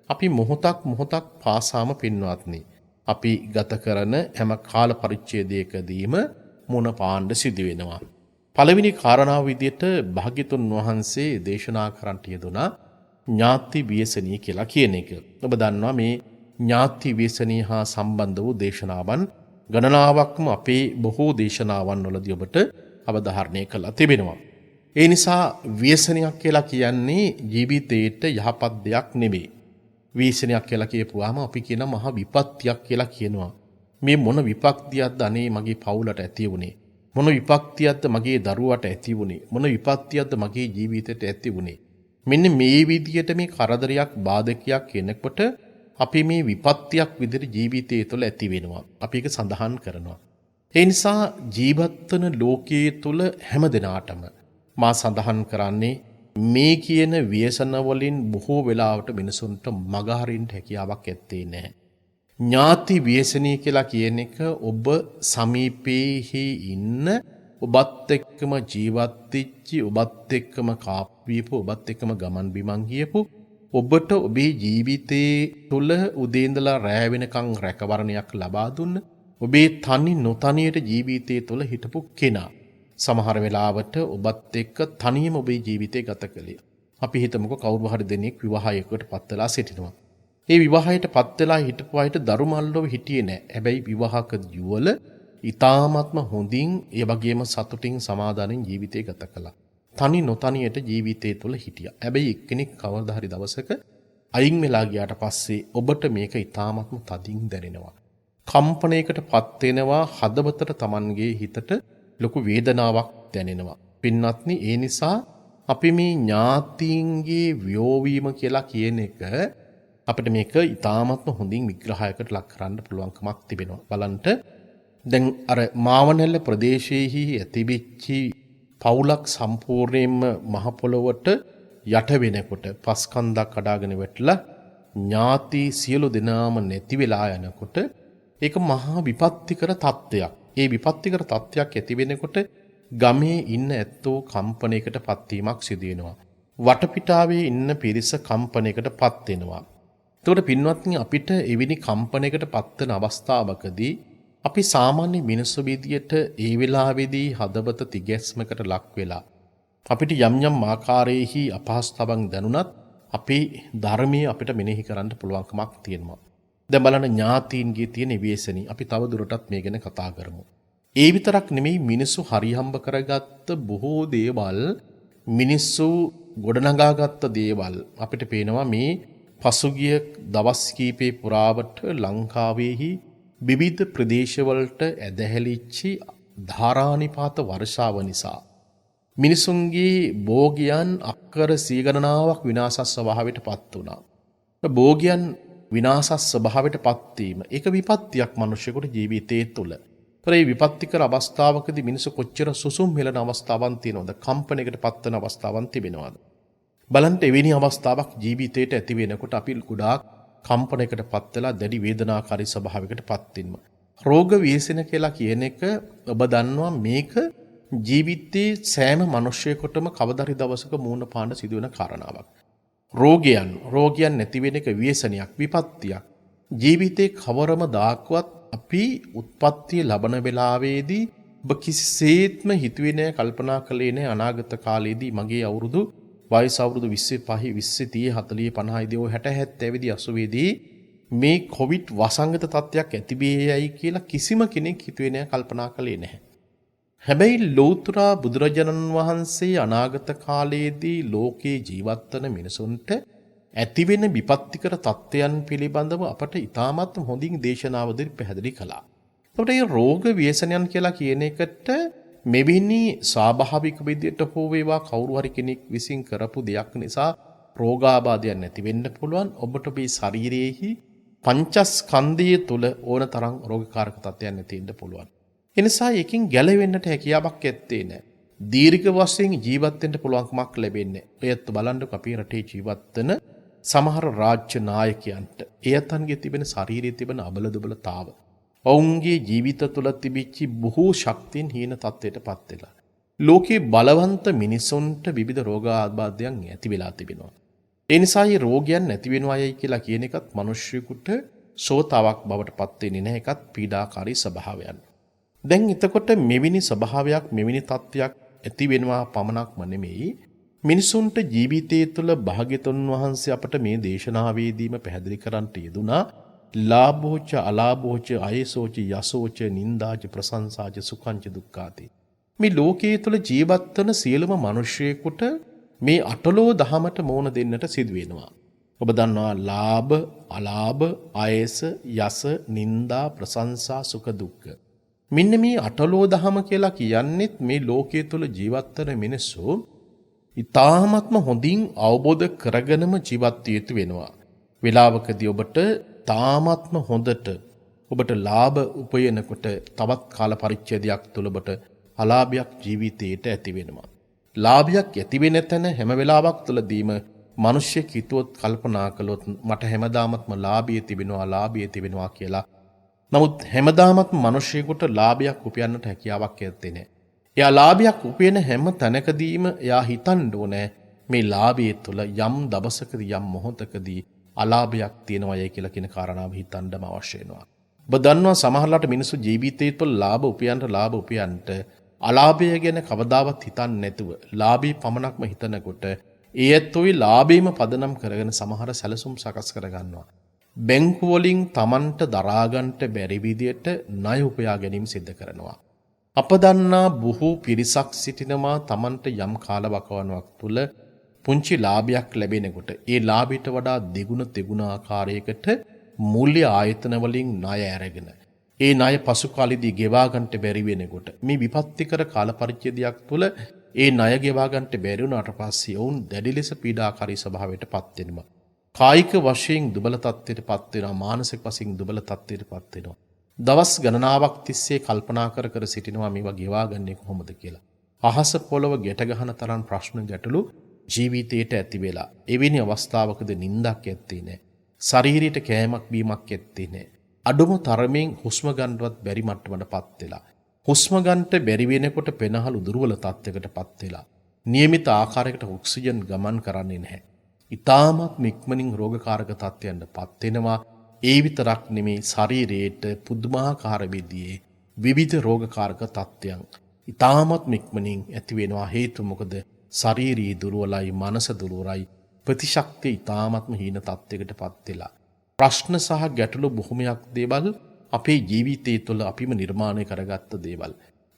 Speaker 1: අපි මොහොතක් පාසාම පින්වත්නි අපි ගත කරන හැම කාල පරිච්ඡේදයකදීම මුණ පාණ්ඩ සිදු වෙනවා. පළවෙනි කාරණාව විදියට භාග්‍යතුන් වහන්සේ දේශනා කරන්නට යෙදුනා ඥාති ව්‍යසනී කියලා කියන එක. ඔබ දන්නවා මේ ඥාති ව්‍යසනී හා සම්බන්ධ වූ දේශනාවන් ගණනාවක්ම අපේ බොහෝ දේශනාවන් වලදී ඔබට අවධාරණය කළා තිබෙනවා. ඒ නිසා ව්‍යසනයක් කියලා කියන්නේ ජීවිතේට යහපත් දෙයක් නෙමෙයි. ව්‍යසනයක් කියලා කියපුවාම අපි කියන මහා විපත්තියක් කියලා කියනවා. මේ මොන විපත්තියක්ද අනේ මගේ පවුලට ඇති වුනේ? මොන විපත්තියක්ද මගේ දරුවට ඇති වුනේ? මොන විපත්තියක්ද මගේ ජීවිතයට ඇති වුනේ? මෙන්න මේ විදියට මේ කරදරයක් බාධකයක් කෙනෙකුට අපි මේ විපත්තියක් විදිහට ජීවිතය තුළ ඇති වෙනවා. අපි ඒක සඳහන් කරනවා. ඒ නිසා ජීවත් වන ලෝකයේ තුල හැම දිනාටම මා සඳහන් කරන්නේ මේ කියන ව්‍යසන වලින් බොහෝ වෙලාවට මිනිසුන්ට මගහරින්න හැකියාවක් ඇත්තේ නැහැ. ඥාති ව්‍යසනී කියලා කියන එක ඔබ සමීපේහි ඉන්න ඔබත් එක්කම ජීවත් වෙච්චි ඔබත් එක්කම කාප්පීපු ඔබත් එක්කම ගමන් බිමන් ගියපු ඔබට ඔබේ ජීවිතයේ තුල උදේ ඉඳලා රැ වෙනකන් රැකවරණයක් ලබා දුන්න ඔබේ තනි නොතනියට ජීවිතයේ තුල හිටපු කෙනා සමහර වෙලාවට ඔබත් එක්ක තනියම ඔබේ ජීවිතය ගත කළේ. අපි හිතමුකෝ කවුරු හරි දෙනෙක් විවාහයකට පත් වෙලා සිටිනවා. ඒ විවාහයට පත් වෙලා හිටපු අයට දරු මල්ලව හිටියේ නැහැ. හැබැයි විවාහක යුවල ඊ타ත්ම හොඳින් ඒ වගේම සතුටින් සමාදානෙන් ජීවිතය ගත කළා. තනි නොතනියට ජීවිතය තුළ හිටියා. හැබැයි එක්කෙනෙක් කවදා හරි දවසක අයින් වෙලා ගියාට පස්සේ ඔබට මේක ඊ타ත්ම තදින් දැනෙනවා. කම්පණයකටපත් වෙනවා හදවතට Tamanගේ හිතට ලොකු වේදනාවක් දැනෙනවා. පින්වත්නි ඒ නිසා අපි මේ ඥාතීන්ගේ ව්‍යෝවීම කියලා කියන එක අපිට මේක ඊ타ත්ම හොඳින් විග්‍රහයකට ලක් කරන්න පුළුවන්කමක් තිබෙනවා. බලන්න දැන් අර මාවනැල්ල ප්‍රදේශයේහි ඇතිවෙච්චි පවුලක් සම්පූර්ණයෙන්ම මහ පොළොවට යට වෙනකොට පස්කන්දක් කඩාගෙන වැටලා ඥාති සියලු දෙනාම නැති වෙලා යනකොට ඒක මහා විපත්තිකර තත්ත්වයක්. ඒ විපත්තිකර තත්ත්වයක් ඇති වෙනකොට ගමේ ඉන්න ඇත්තෝ කම්පණයකට පත්වීමක් සිදු වෙනවා. වටපිටාවේ ඉන්න පිරිස කම්පණයකට පත් වෙනවා. එතකොට පින්වත්නි අපිට එවැනි කම්පණයකට පත්වන අවස්ථාවකදී අපි සාමාන්‍ය මිනිස්සු විදියට ඒ වෙලාවේදී හදවත තිගැස්මකට ලක් වෙලා අපිට යම් යම් ආකාරයේහි අපහසුතාවන් දැනුණත් අපේ ධර්මයේ අපිට මෙනෙහි කරන්න පුළුවන්කමක් තියෙනවා. දැන් බලන්න ඥාතීන්ගේ තියෙන ව්‍යසනී අපි තව දුරටත් මේ ගැන කතා කරමු. ඒ විතරක් නෙමෙයි මිනිස්සු හරිහම්බ කරගත්ත බොහෝ දේවල් මිනිස්සු ගොඩනගාගත්ත දේවල් අපිට පේනවා මේ පසුගිය දවස් කීපේ පුරාවට ලංකාවේහි විවිධ ප්‍රදේශවලට ඇදහැලිච්චි ධාරානිපාත වර්ෂාව නිසා මිනිසුන්ගේ භෝගයන් අක්කර සිය ගණනාවක් විනාශ ස්වභාවයට පත් වුණා. භෝගයන් විනාශ ස්වභාවයට පත්වීම ඒක විපත්තියක් මිනිසෙකුට ජීවිතයේ තුල. ඒ විපත්තිකර අවස්ථාවකදී මිනිසු කොච්චර සුසුම් හෙළන අවස්ථාවන් තියෙනවද? කම්පණයකට පත්වන අවස්ථාවන් තිබෙනවද? බලන්න එවැනි අවස්ථාවක් ජීවිතයට ඇති වෙනකොට අපි ගොඩාක් කම්පණයකට පත් වෙලා දැඩි වේදනාකාරී ස්වභාවයකට පත් වෙනවා. රෝග ව්‍යසන කියලා කියන එක ඔබ දන්නවා මේක ජීවිතයේ සෑම මිනිසෙකුටම කවදාරි දවසක මූණ පාන්න සිදුවෙන කාරණාවක්. රෝගයන් නැති වෙන එක ව්‍යසනයක් විපත්තියක්. ජීවිතේ කවරම දාක්වත් අපි උත්පත්තිය ලබන වෙලාවේදී ඔබ කිසිසේත්ම හිතුවේ නැහැ කල්පනා කළේ නැහැ අනාගත කාලයේදී මගේ අවුරුදු වයස අවුරුදු 25 20 30 40 50 ඉදී 60 70 80 දී මේ කොවිඩ් වසංගත තත්ත්වයක් ඇති වෙයි කියලා කිසිම කෙනෙක් හිතුවේ නැහැ කල්පනා කළේ නැහැ. හැබැයි ලෞතර බුදුරජාණන් වහන්සේ අනාගත කාලයේදී ලෝකේ ජීවත් වන මිනිසුන්ට ඇතිවෙන විපත්තිකර තත්ත්වයන් පිළිබඳව අපට ඉතාමත් හොඳින් දේශනාවදී පැහැදිලි කළා. එතකොට මේ රෝග ව්‍යසනයන් කියලා කියන එකට මෙවැනි ස්වාභාවික විදියට හෝ වේවා කවුරු හරි කෙනෙක් විසින් කරපු දෙයක් නිසා රෝගාබාධයක් නැති වෙන්න පුළුවන්. ඔබට මේ ශරීරයේහි පංචස්කන්ධය තුල ඕන තරම් රෝගකාරක තත්ත්වයන් නැති වෙන්න පුළුවන්. ඒ නිසා එකකින් ගැලවෙන්නට හැකියාවක් ඇත්තේ නැහැ. දීර්ඝ වශයෙන් ජීවත් වෙන්න පුළුවන්කමක් ලැබෙන්නේ. ඒත් බලන්නකො අපේ රටේ ජීවත් වෙන සමහර රාජ්‍ය නායකයන්ට එයතන්ගේ තිබෙන ශරීරයේ තිබෙන අබල දුබලතාව ඔවුන්ගේ ජීවිත තුළ තිබිච්ච බොහෝ ශක්තියින් හීන තත්ත්වයට පත් වෙලා ලෝකේ බලවන්ත මිනිසුන්ට විවිධ රෝගාබාධයන් ඇති වෙලා තිබෙනවා. ඒ නිසා මේ රෝගයන් නැති වෙනවයයි කියලා කියන එකත් මිනිස්සුෙකුට සෝතාවක් බවට පත් වෙන්නේ නැහැ. ඒකත් පීඩාකාරී ස්වභාවයන්. දැන් එතකොට මෙවැනි ස්වභාවයක් මෙවැනි තත්ත්වයක් ඇති වෙනවා පමණක්ම නෙමෙයි මිනිසුන්ට ජීවිතයේ තුළ භාග්‍යතුන් වහන්සේ අපට මේ දේශනාවේදීම පැහැදිලි කරන්නට යෙදුනා ලාභෝච අලාභෝච අයසෝච යසෝච නින්දාච ප්‍රශංසාච සුඛංච දුක්ඛාති. මේ ලෝකයේ තුළ ජීවත් වන සියලුම මිනිසෙකුට මේ අටලෝ දහමට මුහුණ දෙන්නට සිදු වෙනවා. ඔබ දන්නවා ලාභ අලාභ අයස යස නින්දා ප්‍රශංසා සුඛ දුක්ඛ. මෙන්න මේ අටලෝ දහම කියලා කියන්නේත් මේ ලෝකයේ තුළ ජීවත් වන මිනිස්සු ඉතාමත්ම හොඳින් අවබෝධ කරගෙනම ජීවත් විය යුතු වෙනවා. වේලාවකදී ඔබට තාමත්ම හොඳට ඔබට ලාභ උපයනකොට තවත් කාල පරිච්ඡේදයක් තුළ ඔබට අලාභයක් ජීවිතයට ඇති වෙනවා. ලාභයක් ඇති වෙන තැන හැම වෙලාවක් තුළදීම මිනිස්සෙක් හිතුවොත් කල්පනා කළොත් මට හැමදාමත්ම ලාභය තිබෙනවා කියලා. නමුත් හැමදාමත්ම මිනිස්සෙකුට ලාභයක් උපයන්නට හැකියාවක් ඇත්තේ නැහැ. එයා ලාභයක් උපයන හැම තැනකදීම එයා හිතන්න ඕනේ මේ ලාභය තුළ යම් දවසකදී යම් මොහොතකදී අලාභයක් තියෙනවයි කියලා කියන කාරණාව හිතන්නම අවශ්‍ය වෙනවා. ඔබ දන්නවා සමහරලාට මිනිස්සු ජීවිතය තුළ ලාභ උපයන්නට අලාභය ගැන කවදාවත් හිතන්නේ නැතුව ලාභී පමණක්ම හිතනකොට ඒ ඇත්තෝයි ලාභීම පදනම් කරගෙන සමහර සැලසුම් සකස් කරගන්නවා. බැංකු වලින් Tamanට දරාගන්නට බැරි විදියට ණය උපයා ගැනීම සිදු කරනවා. අප දන්නා බොහෝ පිරිසක් සිටිනවා Tamanට යම් කාලවකවානුවක් තුල පුංචි ලාභයක් ලැබෙනකොට ඒ ලාභයට වඩා දෙගුණ තෙගුණ ආකාරයකට මූල්‍ය ආයතන වලින් ණය අරගෙන ඒ ණය පසු කාලෙදී ගෙවා ගන්නට බැරි වෙනකොට මේ විපත්තිකර කාල පරිච්ඡේදයක් තුල ඒ ණය ගෙවා ගන්නට බැරි වුණාට පස්සේ ඔවුන් දැඩි ලෙස පීඩාකාරී ස්වභාවයටපත් වෙනවා. කායික වශයෙන් දුබල තත්ත්වයටපත් වෙනවා, මානසික වශයෙන් දුබල තත්ත්වයටපත් වෙනවා. දවස් ගණනාවක් තිස්සේ කල්පනා කර සිටිනවා මේවා ගෙවා ගන්නේ කොහොමද කියලා. අහස පොළව ගැට ගහන තරම් ප්‍රශ්න ගැටලු ජීවිතයට ඇති වෙලා එවැනි අවස්ථාවකදී නිින්දක් ඇත්තේ නැහැ. ශරීරයට කෑමක් බීමක් ඇත්තේ නැහැ. අඩුම තරමින් හුස්ම ගන්නවත් බැරි මට්ටමකටපත් වෙලා. හුස්ම ගන්නට බැරි වෙනකොට පෙනහළු දුර්වල තත්යකටපත් වෙලා. નિયમિત ආකාරයකට ඔක්සිජන් ගමන් කරන්නේ නැහැ. ඊටමත් ඉක්මනින් රෝගකාරක තත්යන්ටපත් වෙනවා. ඒ විතරක් නෙමේ ශරීරයට පුදුමාකාර විදිහේ විවිධ රෝගකාරක තත්යන් ඊටමත් ඉක්මනින් ඇති වෙනවා. හේතුව මොකද? ශාරීරික දුර්වලයි, මනස දුර්වලයි, ප්‍රතිශක්තිය ඊටමත්ම හීන තත්යකටපත් වෙලා. ප්‍රශ්න සහ ගැටලු බොහොමයක් දේවල් අපේ ජීවිතය තුළ අපිම නිර්මාණය කරගත්ත දේවල්.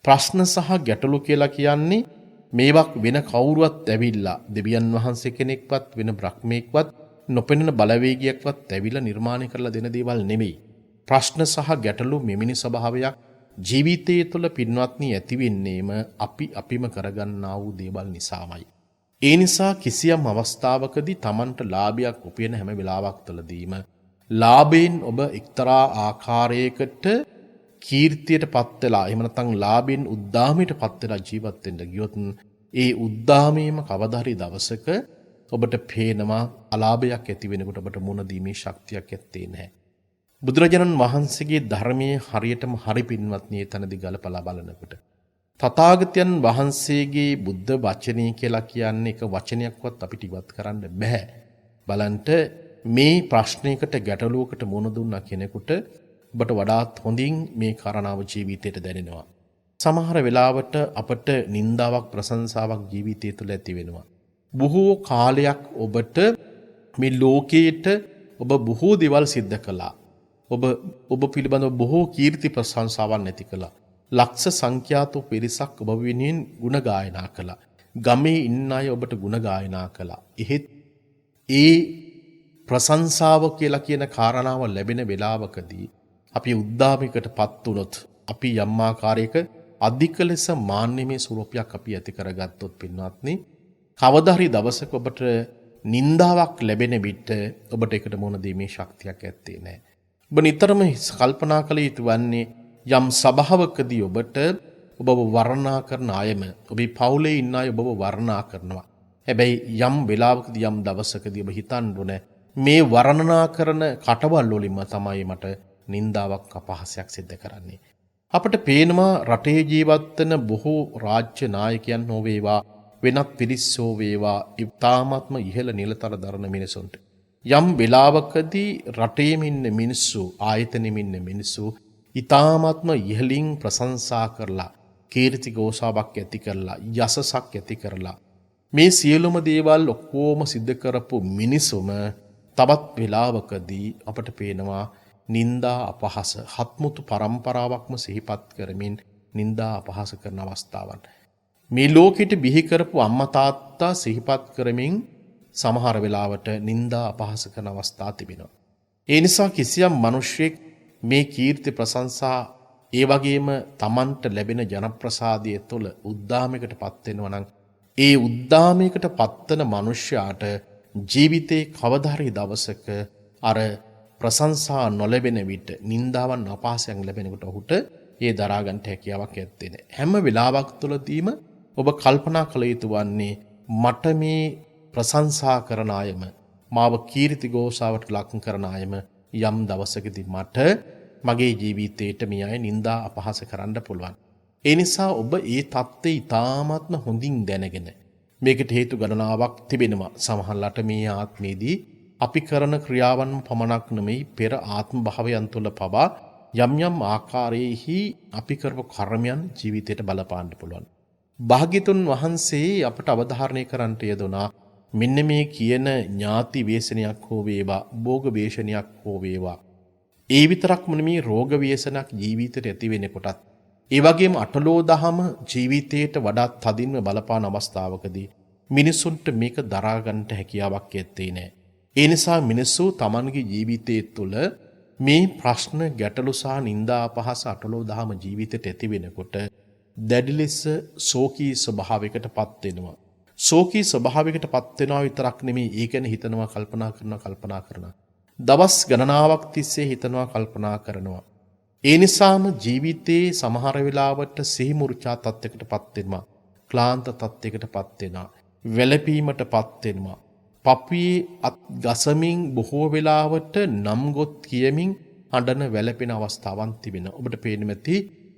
Speaker 1: ප්‍රශ්න සහ ගැටලු කියලා කියන්නේ මේවක් වෙන කවුරුවත් ඇවිල්ලා දෙවියන් වහන්සේ කෙනෙක්වත් වෙන බ්‍රහ්මෙක්වත් නොපෙනෙන බලවේගයක්වත් ඇවිල්ලා නිර්මාණය කරලා දෙන දේවල් නෙමෙයි. ප්‍රශ්න සහ ගැටලු මෙමිනි ස්වභාවයක් ජීවිතය තුළ පින්වත්නි ඇති වෙන්නේම අපිම කරගන්නා වූ දේවල් නිසාමයි. ඒ නිසා කිසියම් අවස්ථාවකදී Tamanට ලාභයක් උපයන හැම වෙලාවක් තුළදීම ලාභයෙන් ඔබ එක්තරා ආකාරයකට කීර්තියටපත් වෙලා එහෙම නැත්නම් ලාභයෙන් උද්දාමයටපත් වෙලා ජීවත් වෙන්න ගියොත් ඒ උද්දාමයේම කවදා හරි දවසක ඔබට පේනවා අලාභයක් ඇති වෙනකොට ඔබට මුණ දීමේ ශක්තියක් ඇත්තේ නැහැ. බුදුරජාණන් වහන්සේගේ ධර්මයේ හරියටම හරි පින්වත්නි එතනදී ගලපලා බලනකොට තථාගතයන් වහන්සේගේ බුද්ධ වචනේ කියලා කියන්නේ එක වචනයක්වත් අපිට ඉවත් කරන්න බෑ. බලන්ට මේ ප්‍රශ්නයකට ගැටලුවකට මුහුණ දුන්නා කෙනෙකුට ඔබට වඩාත් හොඳින් මේ කරණාව ජීවිතයට දැනෙනවා. සමහර වෙලාවට අපට නිന്ദාවක් ප්‍රශංසාවක් ජීවිතය තුළ ඇති වෙනවා. බොහෝ කාලයක් ඔබට මේ ලෝකයේට ඔබ බොහෝ දේවල් සිද්ධ කළා. ඔබ පිළිබඳව බොහෝ කීර්ති ප්‍රශංසාවන් නැති කළා. ලක්ෂ සංඛ්‍යාත පිරිසක් ඔබ වෙනුවෙන් ගුණ ගායනා කළා. ගමේ ඉන්න අය ඔබට ගුණ ගායනා කළා. එහෙත් ඒ ප්‍රශංසාව කියලා කියන කාරණාව ලැබෙන වෙලාවකදී අපි උද්දාමයකටපත් වුණොත් අපි යම් ආකාරයක අධික ලෙස මාන්නමය ස්වරූපයක් අපි ඇති කරගත්තොත් පින්වත්නි කවදා හරි දවසක ඔබට නිന്ദාවක් ලැබෙන විට ඔබට ඒකට මුහුණ දීමේ ශක්තියක් ඇත්තේ නැහැ. ඔබ නිතරම කල්පනා කළ යුතු වන්නේ යම් සභාවකදී ඔබට ඔබව වර්ණනා කරන අයම ඔබේ පවුලේ ඉන්න අය ඔබව වර්ණනා කරනවා. හැබැයි යම් වෙලාවකදී යම් දවසකදී ඔබ හිතන්න ඕනේ මේ වර්ණනා කරන කටවල් වලින්ම තමයි මට නිന്ദාවක් අපහාසයක් සිද්ධ කරන්නේ. අපට පේනවා රටේ ජීවත් වෙන බොහෝ රාජ්‍ය නායකයන් හෝ වේවා වෙනත් පිරිස්සෝ වේවා ඉතාමත්ම ඉහළ නිලතල දරන මිනිසුන්ට යම් වෙලාවකදී රටේම ඉන්න මිනිස්සු ආයතනෙම ඉන්න මිනිස්සු ඉතාමත්ම ඉහළින් ප්‍රශංසා කරලා කීර්ති ගෝසාවක් ඇති කරලා යසසක් ඇති කරලා මේ සියලුම දේවල් ඔක්කොම සිද්ධ කරපු මිනිසුම තවත් වෙලාවකදී අපට පේනවා නිന്ദා අපහාස හත්මුතු පරම්පරාවක්ම සිහිපත් කරමින් නිന്ദා අපහාස කරන අවස්ථාවන් මේ ලෝකෙට බිහි කරපු අම්මා තාත්තා සිහිපත් කරමින් සමහර වෙලාවට නිന്ദා අපහාස කරන අවස්ථා තිබෙනවා. ඒ නිසා කිසියම් මිනිසෙක් මේ කීර්ති ප්‍රශංසා ඒ වගේම Tamanට ලැබෙන ජනප්‍රසාදය තුළ උද්දාමයකටපත් වෙනවා නම් ඒ උද්දාමයකට පත්වන මනුෂ්‍යයාට ජීවිතේ කවදා හරි දවසක අර ප්‍රශංසා නොලැබෙන විට නින්දාවන් අපහාසයන් ලැබෙනකොට ඔහුට ඒ දරා ගන්නට හැකියාවක් ඇත්තේ නැහැ. හැම වෙලාවක් තුළදීම ඔබ කල්පනා කළ යුතු වන්නේ මට මේ ප්‍රශංසා කරන අයම මාව කීර්ති ഘോഷාවට ලක් කරන අයම යම් දවසකදී මට මගේ ජීවිතේට මේ අය නින්දා අපහාස කරන්න පුළුවන්. ඒ නිසා ඔබ ඒ தත්ත්වය ඉතාමත්ම හොඳින් දැනගෙන මේකට හේතු ගණනාවක් තිබෙනවා. සමහරවිට මේ ආත්මයේදී අපි කරන ක්‍රියාවන් පමණක් නෙමෙයි පෙර ආත්ම භාවයන් තුළ පවා යම් යම් ආකාරයේහි අපි කරපු කර්මයන් ජීවිතයට බලපාන්න පුළුවන්. භාග්‍යතුන් වහන්සේ අපට අවධාරණය කරන්නට යෙදුනා මෙන්න මේ කියන ඥාති වේසනයක් හෝ වේවා භෝග වේශනයක් හෝ වේවා. ඒ විතරක්ම නෙමේ රෝග ව්‍යසනක් ජීවිතයට ඇති වෙනකොටත් ඒ වගේම අටලෝ දහම ජීවිතයට වඩා තදින්ම බලපාන අවස්ථාවකදී මිනිසුන්ට මේක දරා ගන්නට හැකියාවක් ඇත්තේ නැහැ. ඒ නිසා මිනිස්සු Tamanගේ ජීවිතයේ තුළ මේ ප්‍රශ්න ගැටලු සහ නිന്ദා අපහාස අටලෝ දහම ජීවිතයට ඇති වෙනකොට දැඩි ලෙස ශෝකී ස්වභාවයකටපත් වෙනවා. ශෝකී ස්වභාවයකටපත් වෙනවා විතරක් නෙමෙයි ඒ ගැන හිතනවා කල්පනා කරනවා. දවස් ගණනාවක් තිස්සේ හිතනවා කල්පනා කරනවා. ඒ නිසාම ජීවිතයේ සමහර වෙලාවට සිහි මුර්චා තත්යකටපත් වෙනවා. ක්ලාන්ත තත්යකටපත් වෙනවා. වැළපීමටපත් වෙනවා. පපුවේ අත් ගසමින් බොහෝ වෙලාවට නම් ගොත් කියමින් අඬන වැළපෙන අවස්ථාවන් තිබෙනවා. ඔබට පේන්න ඇති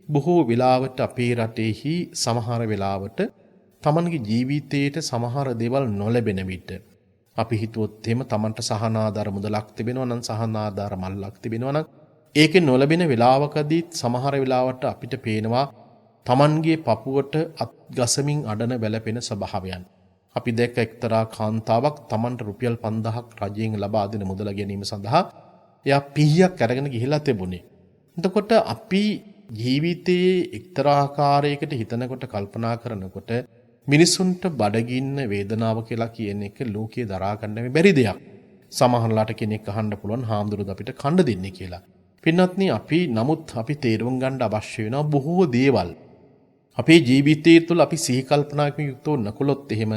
Speaker 1: බොහෝ වෙලාවට අපේ රටේහි සමහර වෙලාවට තමන්ගේ ජීවිතයේට සමහර දේවල් නොලැබෙන විට අපි හිතුවොත් එහෙම තමන්ට සහනාධාර මුදලක් තිබෙනවා නම් සහනාධාර මල්ලක් තිබෙනවා නම් ඒකේ නොලැබෙන වෙලාවකදී සමහර වෙලාවට අපිට පේනවා තමන්ගේ පපුවට අත් ගසමින් අඬන වැළපෙන ස්වභාවයන්. අපි දැක්ක එක්තරා කාන්තාවක් තමන්ට රුපියල් 5000ක් රජයෙන් ලබා දෙන මුදල ගැනීම සඳහා එයා පිහියක් අරගෙන ගිහිලා තිබුණේ. එතකොට අපි ජීවිතයේ එක්තරා ආකාරයකට හිතනකොට කල්පනා කරනකොට මිනිසුන්ට බඩගින්න වේදනාව කියලා කියන එක ලෝකයේ දරා ගන්න බැරි දෙයක්. සමහරලාට කෙනෙක් අහන්න පුළුවන් හාමුදුරුවෝ අපිට කන්න දෙන්නේ කියලා. පින්වත්නි නමුත් අපි තේරුම් ගන්න අවශ්‍ය වෙනවා බොහෝ දේවල්. අපේ ජීවිතයේ තුල අපි සිහි කල්පනාකින් යුක්තව නැකොලොත් එහෙම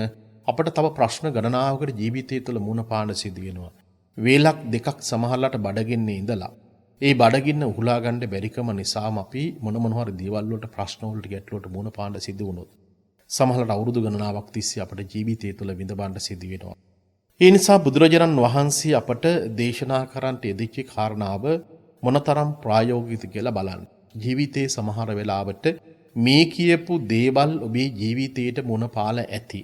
Speaker 1: අපිට තව ප්‍රශ්න ගණනාවකට ජීවිතය තුළ මුණ පාන සිදු වෙනවා. වේලක් දෙකක් සමහරලාට බඩගින්නේ ඉඳලා ඒ බඩගින්න උහුලා ගන්න බැරිකම නිසාම අපි මොන හරි දේවල් වලට ප්‍රශ්න වලට ගැටලුවට මුණ පාන සිදු වුණොත් සමහරලාට අවුරුදු ගණනාවක් තිස්සේ අපේ ජීවිතය තුළ විඳවන්න සිදු වෙනවා. ඒ නිසා බුදුරජාණන් වහන්සේ අපට දේශනා කරන්නට යෙදිච්ච කාරණාව මොනතරම් ප්‍රායෝගිකද කියලා බලන්න. ජීවිතයේ සමහර වෙලාවට මේ කියපු දේවල් ඔබේ ජීවිතයට මුණ පාලා ඇති.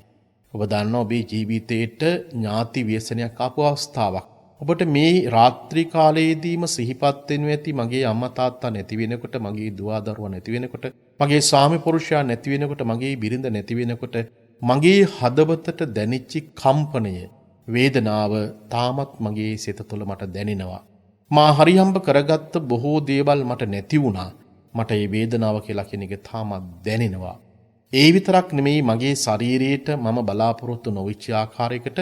Speaker 1: ඔබ දන්නවා ඔබේ ජීවිතයට ඥාති ව්‍යසනයක් ආපු අවස්ථාවක්. ඔබට මේ රාත්‍රී කාලයේදීම සිහිපත් වෙනු ඇති මගේ අම්මා තාත්තා නැති වෙනකොට, මගේ දුව දරුවා නැති වෙනකොට, මගේ ස්වාමි පුරුෂයා නැති වෙනකොට, මගේ බිරිඳ නැති වෙනකොට මගේ හදවතට දැනෙච්ච කම්පනය, වේදනාව තාමත් මගේ සිත තුළ මට දැනෙනවා. මා හරියම්බ කරගත්ත බොහෝ දේවල් මට නැති වුණා. මට මේ වේදනාව කියලා කියන එක තාමත් දැනෙනවා. ඒ විතරක් නෙමෙයි මගේ ශරීරයට මම බලාපොරොත්තු නොවිච්ච ආකාරයකට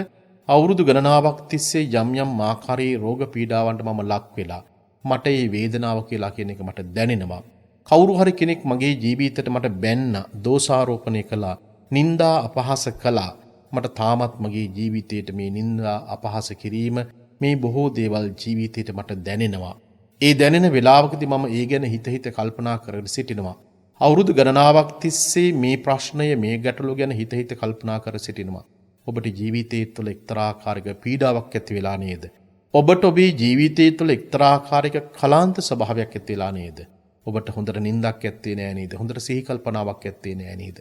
Speaker 1: අවුරුදු ගණනාවක් තිස්සේ යම් යම් ආකාරයේ රෝග පීඩාවන්ට මම ලක් වෙලා මට මේ වේදනාව කියලා කියන එක මට දැනෙනවා. කවුරු හරි කෙනෙක් මගේ ජීවිතයට මට බැන්න, දෝෂාරෝපණය කළා, නිന്ദා අපහාස කළා. මට තාමත් මගේ ජීවිතයට මේ නිന്ദා අපහාස කිරීම මේ බොහෝ දේවල් ජීවිතයට මට දැනෙනවා. ඒ දැනෙන වෙලාවකදී මම ඒ ගැන හිත කල්පනා කරගෙන සිටිනවා. අවුරුදු ගණනාවක් තිස්සේ මේ ප්‍රශ්නය, මේ ගැටලුව ගැන හිත කල්පනා කර සිටිනවා. ඔබට ජීවිතයේ තුළ එක්තරා ආකාරයක පීඩාවක් ඇති වෙලා නේද? ඔබට ඔබේ ජීවිතයේ තුළ එක්තරා ආකාරයක කලාන්ත ස්වභාවයක් ඇති වෙලා නේද? ඔබට හොඳට නිින්දක් ඇත්තේ නෑ නේද? හොඳට සිහි කල්පනාවක් ඇත්තේ නෑ නේද?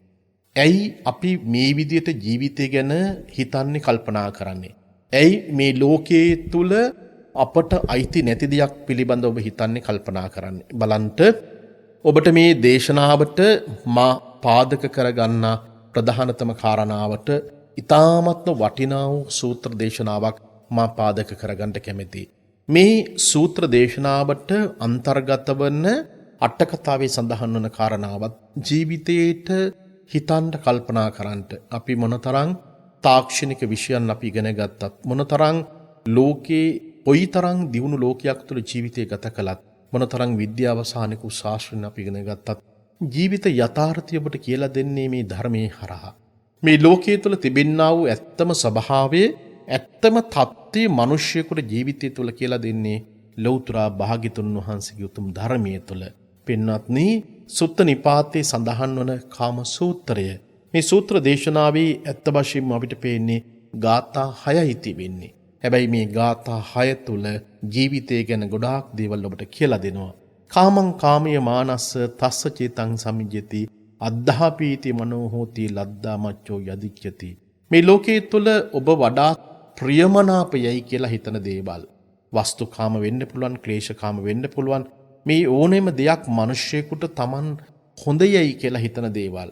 Speaker 1: ඇයි අපි මේ විදියට ජීවිතය ගැන හිතන්නේ, කල්පනා කරන්නේ? ඇයි මේ ලෝකයේ තුල අපට අයිති නැති දෙයක් පිළිබඳව ඔබ හිතන්නේ, කල්පනා කරන්නේ? බලන්ට ඔබට මේ දේශනාවට මා පාදක කරගන්න ප්‍රධානතම කාරණාවට ඊ타මත්ම වටිනා වූ සූත්‍ර දේශනාවක් මා පාදක කරගන්න කැමැතියි. මේ සූත්‍ර දේශනාවට අන්තර්ගත වන අට කතාවේ සඳහන් වන කාරණාවත් ජීවිතයේට හිතන්න, කල්පනා කරන්නට අපි මොනතරම් තාක්ෂණික විෂයන් අපි ඉගෙන ගත්තත්, මොනතරම් ලෝකේ කොයිතරම් දියුණු ලෝකයක් තුළ ජීවිතය ගත කළත්, මොනතරම් විද්‍යාව සහ ශාස්ත්‍රණ අපි ඉගෙන ගත්තත් ජීවිත යථාර්ථය ඔබට කියලා දෙන්නේ මේ ධර්මයේ හරහා. මේ ලෝකයේ තුල තිබෙන්නා වූ ඇත්තම ස්වභාවයේ ඇත්තම தත්ත්වයේ මිනිසියෙකුට ජීවිතය තුල කියලා දෙන්නේ ලෞතර භාග්‍යතුන් වහන්සේගේ උතුම් ධර්මයේ තුල. පින්වත්නි, සුත්ත නිපාතේ සඳහන් වන කාම සූත්‍රය. මේ සූත්‍ර දේශනාවේ ඇත්ත වශයෙන්ම අපිට පේන්නේ ගාථා 6යි තිබෙන්නේ. හැබැයි මේ ගාථා 6 තුල ජීවිතය ගැන ගොඩාක් දේවල් ඔබට කියලා දෙනවා. කාමං කාමීය මානස්ස තස්ස චේතං සමිජ්ජති අද්ධාපීති මනෝ හෝති ලද්දා මච්චෝ යදිච්ඡති. මේ ලෝකයේ තුල ඔබ වඩා ප්‍රියමනාපයයි කියලා හිතන දේවල්. වස්තුකාම වෙන්න පුළුවන්, ක්ලේශකාම වෙන්න පුළුවන්. මේ ඕනෙම දෙයක් මිනිස්සෙකුට Taman හොඳයයි කියලා හිතන දේවල්.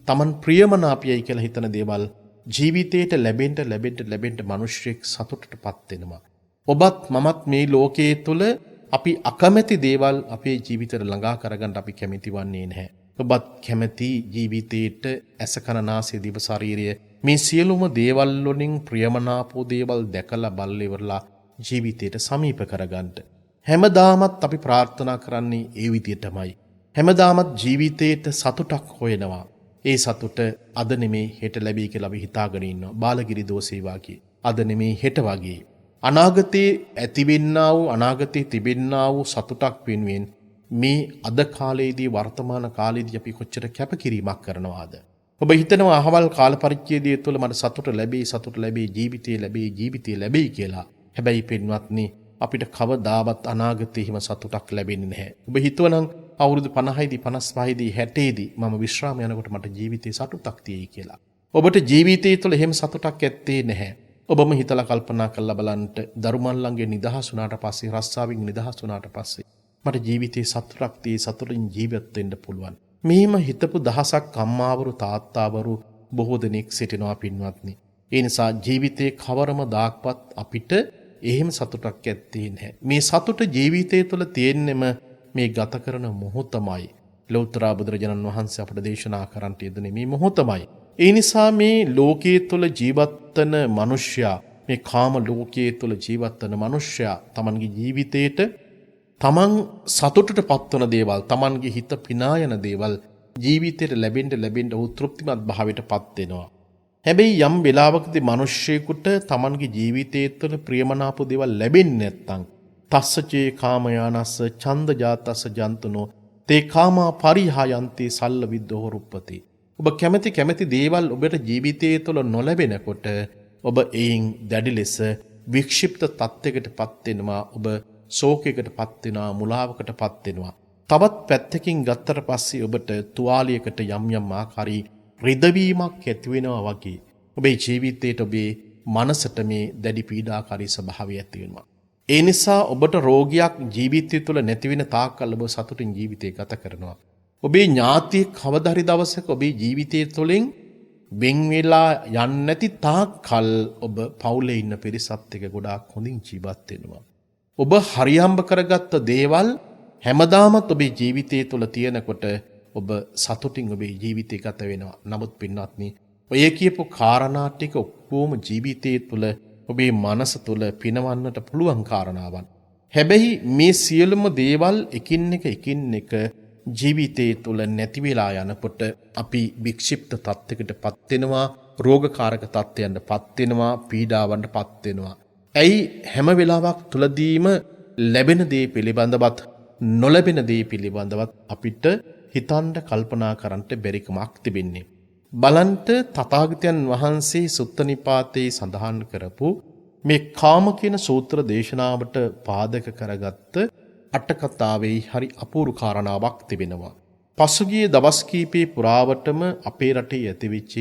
Speaker 1: Taman ප්‍රියමනාපයයි කියලා හිතන දේවල් ජීවිතේට ලැබෙන්න මිනිස්සෙක් සතුටටපත් වෙනවා. ඔබත් මමත් මේ ලෝකයේ තුල අපි අකමැති දේවල් අපේ ජීවිතේට ළඟා කරගන්න අපි කැමති වන්නේ නැහැ. ඔබත් කැමති ජීවිතේට ඇස කන නාසය දිව ශරීරය මේ සියලුම දේවල් වලින් ප්‍රියමනාපෝ දේවල් දැකලා බල්ල ඉවරලා ජීවිතයට සමීප කරගන්න. හැමදාමත් අපි ප්‍රාර්ථනා කරන්නේ ඒ විදිහටමයි. හැමදාමත් ජීවිතේට සතුටක් හොයනවා. ඒ සතුට අද නෙමේ හෙට ලැබී කියලා අපි හිතාගෙන ඉන්නවා. බාලගිරි දෝෂේ වාගේ. අද නෙමේ හෙට වාගේ. අනාගතයේ ඇතිවෙන්නා වූ අනාගතයේ තිබෙන්නා වූ සතුටක් වෙනුවෙන් මේ අද කාලයේදී වර්තමාන කාලයේදී අපි කොච්චර කැපකිරීමක් කරනවාද? ඔබ හිතනවා අහවල් කාල පරිච්ඡේදය තුළ මට සතුට ලැබේ ජීවිතය ලැබේ කියලා. හැබැයි පින්වත්නි, අපිට කවදාවත් අනාගතයේ හිම සතුටක් ලැබෙන්නේ නැහැ. ඔබ හිතුවනම් අවුරුදු 50යිදී 55යිදී 60යිදී මම විශ්‍රාම යනකොට මට ජීවිතේ සතුටක් තියෙයි කියලා. ඔබට ජීවිතය තුළ එහෙම සතුටක් ඇත්තේ නැහැ. ඔබම හිතලා කල්පනා කරලා බලන්න, දරුමල්ලන්ගේ නිදහස් වුණාට පස්සේ, රස්සාවෙන් නිදහස් වුණාට පස්සේ මට ජීවිතේ සතුටක් තියෙයි, සතුටින් ජීවත් වෙන්න පුළුවන්. මෙහිම හිතපු දහසක් අම්මාවරු තාත්තාවරු බොහෝ දෙනෙක් සිටිනවා පින්වත්නි. ඒ නිසා ජීවිතේ කවරම දාක්වත් අපිට එහෙම සතුටක් ඇත්තේ නැහැ. මේ සතුට ජීවිතය තුළ තියෙන්නෙම මේ ගත කරන මොහොතමයි. ලෞතර බුදුරජාණන් වහන්සේ අපට දේශනා කරන්නට යෙදුනේ මේ මොහොතමයි. ඒ නිසා මේ ලෝකයේ තුළ ජීවත් වන මිනිසයා, මේ කාම ලෝකයේ තුළ ජීවත් වන මිනිසයා තමන්ගේ ජීවිතේට තමන් සතුටට පත්වන දේවල්, තමන්ගේ හිත පිනා යන දේවල් ජීවිතයට ලැබෙන්න ඔහු තෘප්තිමත් භාවයට පත් වෙනවා. හැබැයි යම් වෙලාවකදී මිනිස්සෙකුට තමන්ගේ ජීවිතයේ තුළ ප්‍රියමනාප දේවල් ලැබෙන්නේ නැත්නම් තස්සචේ කාමයානස්ස ඡන්ද ජාතස්ස ජන්තුනෝ තේ කාමා පරිහායන්ති සල්ල විද්දෝ රුප්පති. ඔබ කැමති දේවල් ඔබට ජීවිතයේ තුළ නොලැබෙනකොට ඔබ එයින් දැඩි ලෙස වික්ෂිප්ත තත්යකට පත් වෙනවා. ඔබ ශෝකයකට පත් වෙනවා, මුලාවකට පත් වෙනවා. තවත් පැත්තකින් ගත්තට පස්සේ ඔබට තුවාලයකට යම් ආකාරී රිදවීමක් ඇති වෙනවා වගේ ඔබේ ජීවිතේට, ඔබේ මනසට මේ දැඩි පීඩාකාරී ස්වභාවය ඇති වෙනවා. ඒ නිසා ඔබට රෝගයක් ජීවිතය තුළ නැති වෙන තාක්කල් ඔබ සතුටින් ජීවිතය ගත කරනවා. ඔබේ ඥාතියෙක් කවදා හරි දවසක ඔබේ ජීවිතය තුළින් වෙන් වෙලා යන්නේ නැති තාක්කල් ඔබ පවුලේ ඉන්න පිරිසත් එක්ක ගොඩාක් හොඳින් ජීවත් වෙනවා. ඔබ හරියම්බ කරගත්ත දේවල් හැමදාමත් ඔබේ ජීවිතය තුළ තියෙනකොට ඔබ සතුටින් ඔබේ ජීවිතය ගත වෙනවා. නමුත් පින්වත්නි, ඔය කියපු කාරණා ටික ඔක්කොම ජීවිතය තුළ ඔබේ මනස තුළ පිනවන්නට පුළුවන් කාරණාවන්. හැබැයි මේ සියලුම දේවල් එකින් එක ජීවිතය තුළ නැති වෙලා යනකොට අපි වික්ෂිප්ත තත්යකට පත් වෙනවා, රෝගකාරක තත්ත්වයන්ට පත් වෙනවා, පීඩාවන්ට පත් වෙනවා. ඇයි හැම වෙලාවක් තුලදීම ලැබෙන දේ පිළිබඳවත් නොලැබෙන දේ පිළිබඳවත් අපිට හිතන්න කල්පනා කරන්නට බැරිකමක් තිබෙන්නේ. බලන්ට තථාගතයන් වහන්සේ සුත්ත නිපාතේ සඳහන් කරපු මේ කාම කියන සූත්‍ර දේශනාවට පාදක කරගත්ත අට කතාවේ හරි අපූර්ව කාරණාවක් තිබෙනවා. පසුගිය දවස් කීපේ පුරාවටම අපේ රටේ ඇතිවෙච්ච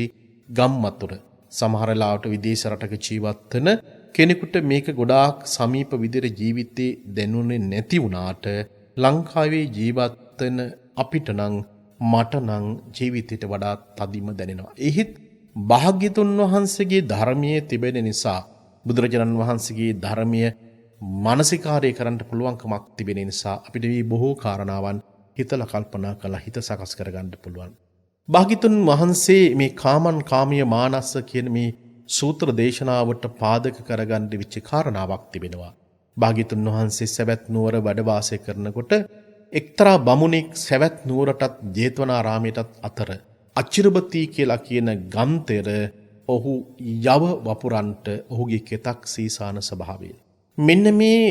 Speaker 1: ගම්මතුර සමහර ලාවට විදේශ රටක ජීවත් වෙන කෙනෙකුට මේක ගොඩාක් සමීප විදිහට ජීවිතේ දැනුනේ නැති වුණාට ලංකාවේ ජීවත් වෙන අපිට නම් මට නම් ජීවිතයට වඩා තදින්ම දැනෙනවා. එහෙත් භාග්‍යතුන් වහන්සේගේ ධර්මයේ තිබෙන නිසා, බුදුරජාණන් වහන්සේගේ ධර්මයේ මානසිකාරය කරන්න පුළුවන්කමක් තිබෙන නිසා අපිට මේ බොහෝ කාරණාවන් හිතලා කල්පනා කරලා හිත සකස් කරගන්න පුළුවන්. භාග්‍යතුන් වහන්සේ මේ කාමන් කාමීය මානස්ස කියන මේ සූත්‍ර දේශනාවට පාදක කරගන්න විච කාරණාවක් තිබෙනවා. භාග්‍යතුන් වහන්සේ සවැත් නුවර වැඩ වාසය කරනකොට එක්තරා බමුණෙක් සවැත් නුවරටත් ජේතවනාරාමයටත් අතර අචිරබති කියලා කියන ගම්තෙර ඔහු යව වපුරන්ට ඔහුගේ කෙතක් සීසාන ස්වභාවය. මෙන්න මේ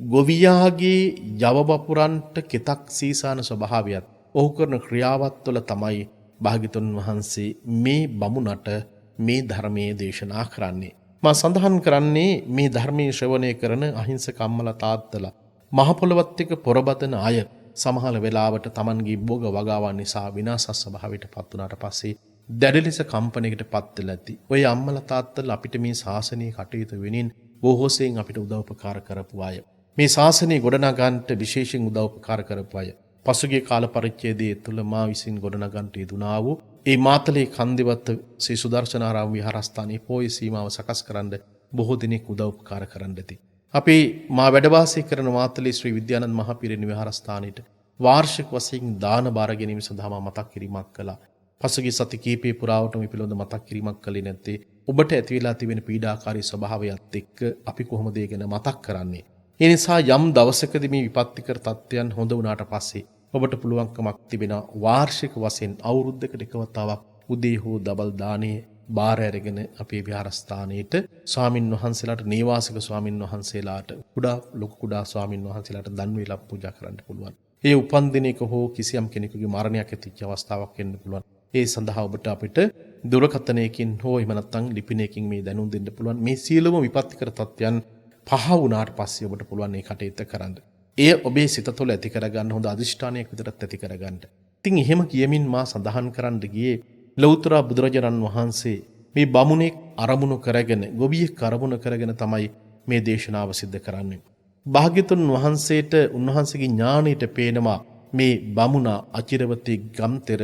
Speaker 1: ගොවියාගේ යව වපුරන්ට කෙතක් සීසාන ස්වභාවයත් ඔහු කරන ක්‍රියාවත් වල තමයි භාග්‍යතුන් වහන්සේ මේ බමුණට මේ ධර්මයේ දේශනා කරන්නේ. මා සඳහන් කරන්නේ මේ ධර්මයේ ශ්‍රවණය කරන අහිංසක අම්මලා තාත්තලා මහ පොළොවත් එක්ක පොරබදන අය සමහර වෙලාවට Tamanගේ භෝග වගාවන් නිසා විනාශ ස්වභාවයට පත් වුණාට පස්සේ දැඩි ලෙස කම්පණයකට පත් වෙලා ඇති. ඔය අම්මලා තාත්තලා අපිට මේ ශාසනීය කටයුතු වෙනින් බොහෝසෙන් අපිට උදව්පකාර කරපු අය. මේ ශාසනය ගොඩනගන්නට විශේෂයෙන් උදව්පකාර කරපු අය. පසුගිය කාල පරිච්ඡේදයේ තුල මා විසින් ගොඩනගන්නට යෙදුනා වූ ඒ මාතලේ කන්දිවත්ත ශ්‍රී සුදර්ශනාරාම විහාරස්ථානයේ පොයි සීමාව සකස් කරන්න බොහෝ දිනෙක උදව්පකාර කරන්න ඇති. අපි මා වැඩ වාසය කරන මාතලේ ශ්‍රී විද්‍යානන්ද මහපිරිනිවන් විහාරස්ථානයට වාර්ෂික වශයෙන් දාන බාර ගැනීම සඳහා මා මතක් කිරීමක් කළා. පසුගිය සති කිහිපේ පුරාවටම මේ පිළිබඳව මතක් කිරීමක් කළේ නැත්තේ ඔබට ඇති වෙලා තිබෙන පීඩාකාරී ස්වභාවයත් එක්ක අපි කොහොමද ඒ ගැන මතක් කරන්නේ. ඒ නිසා යම් දවසකදී මේ විපත්තිකර තත්ත්වයන් හොඳ වුණාට පස්සේ ඔබට පුළුවන්කමක් තිබෙනවා වාර්ෂික වශයෙන් අවුරුද්දකට එක වතාවක් උදේ හෝ දවල් දානේ බාර අරගෙන අපේ විහාරස්ථානයේට ස්වාමින් වහන්සේලාට නේවාසික ස්වාමින් වහන්සේලාට කුඩා ස්වාමින් වහන්සේලාට දන් වේලක් පූජා කරන්න පුළුවන්. ඒ උපන් දිනයක හෝ කිසියම් කෙනෙකුගේ මරණයක් ඇතිවෙච්ච අවස්ථාවක් වෙන්න පුළුවන්. ඒ සඳහා ඔබට අපිට දුරකථනයකින් හෝ එහෙම නැත්නම් ලිපිනයකින් මේ දැනුම් දෙන්න පුළුවන්. මේ සියලුම විපත්තිකර තත්ත්වයන් පහ වුණාට පස්සේ ඔබට පුළුවන් මේ කටයුත්ත කරන්න. එය ඔබේ සිත තුළ ඇති කරගන්න හොඳ අදිෂ්ඨානයක් විතරත් ඇති කරගන්න. ඉතින් එහෙම කියමින් මා සඳහන් කරන්න ගියේ ලෞතර බුදුරජාණන් වහන්සේ මේ බමුණෙක් අරමුණු කරගෙන ගොවියෙක් අරමුණු කරගෙන තමයි මේ දේශනාව සිද්ධ කරන්නේ. භාග්‍යතුන් වහන්සේට උන්වහන්සේගේ ඥාණයට පේනවා මේ බමුණ අචිරවතී ගම්තෙර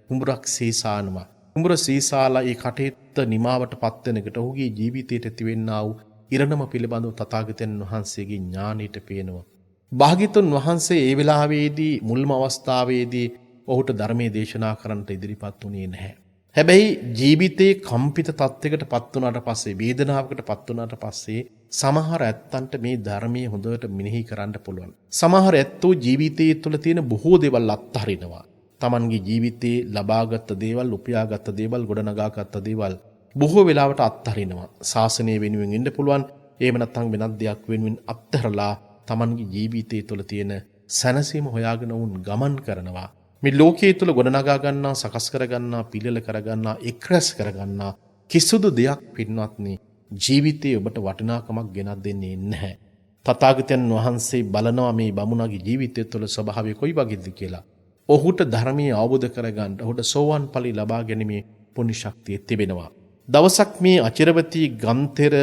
Speaker 1: කුඹරක් සීසානවා. කුඹර සීසාලා ඒ කටයුත්ත නිමාවට පත් වෙනකොට ඔහුගේ ජීවිතයට ඇතිවෙනා වූ ඉරණම පිළිබඳව තථාගතයන් වහන්සේගේ ඥාණයට පේනවා. භාග්‍යතුන් වහන්සේ ඒ වෙලාවේදී මුල්ම අවස්ථාවේදී ඔහුට ධර්මයේ දේශනා කරන්නට ඉදිරිපත් වුණේ නැහැ. හැබැයි ජීවිතේ කම්පිත තත්යකට පත් වුණාට පස්සේ වේදනාවකට පත් වුණාට පස්සේ සමහර ඇත්තන්ට මේ ධර්මයේ හොඳට මෙනෙහි කරන්න පුළුවන්. සමහර ඇත්තෝ ජීවිතයේ තුල තියෙන බොහෝ දේවල් අත්හරිනවා. Tamanගේ ජීවිතේ ලබාගත් දේවල්, උපයාගත් දේවල්, ගොඩනගාගත් දේවල් බොහෝ වෙලාවට අත්හරිනවා. ශාසනය වෙනුවෙන් ඉන්න පුළුවන්. එහෙම නැත්නම් වෙනත් දෙයක් වෙනුවෙන් අත්හැරලා Tamanගේ ජීවිතයේ තුල තියෙන සැනසීම හොයාගෙන වුන් ගමන් කරනවා. මේ ලෝකයේ තුල ගොඩනගා ගන්නා, සකස් කර ගන්නා, පිළිල කර ගන්නා, එක්රැස් කර ගන්නා කිසිදු දෙයක් පින්වත්නි ජීවිතයේ ඔබට වටිනාකමක් ගෙනත් දෙන්නේ නැහැ. තථාගතයන් වහන්සේ බලනවා මේ බමුණගේ ජීවිතය තුළ ස්වභාවය කොයි වගේද කියලා. ඔහුට ධර්මයේ අවබෝධ කරගන්න, ඔහුට සෝවාන් ඵලී ලබා ගැනීමේ පුණ්‍ය ශක්තිය තිබෙනවා. දවසක් මේ අචිරවතී ගම්තෙර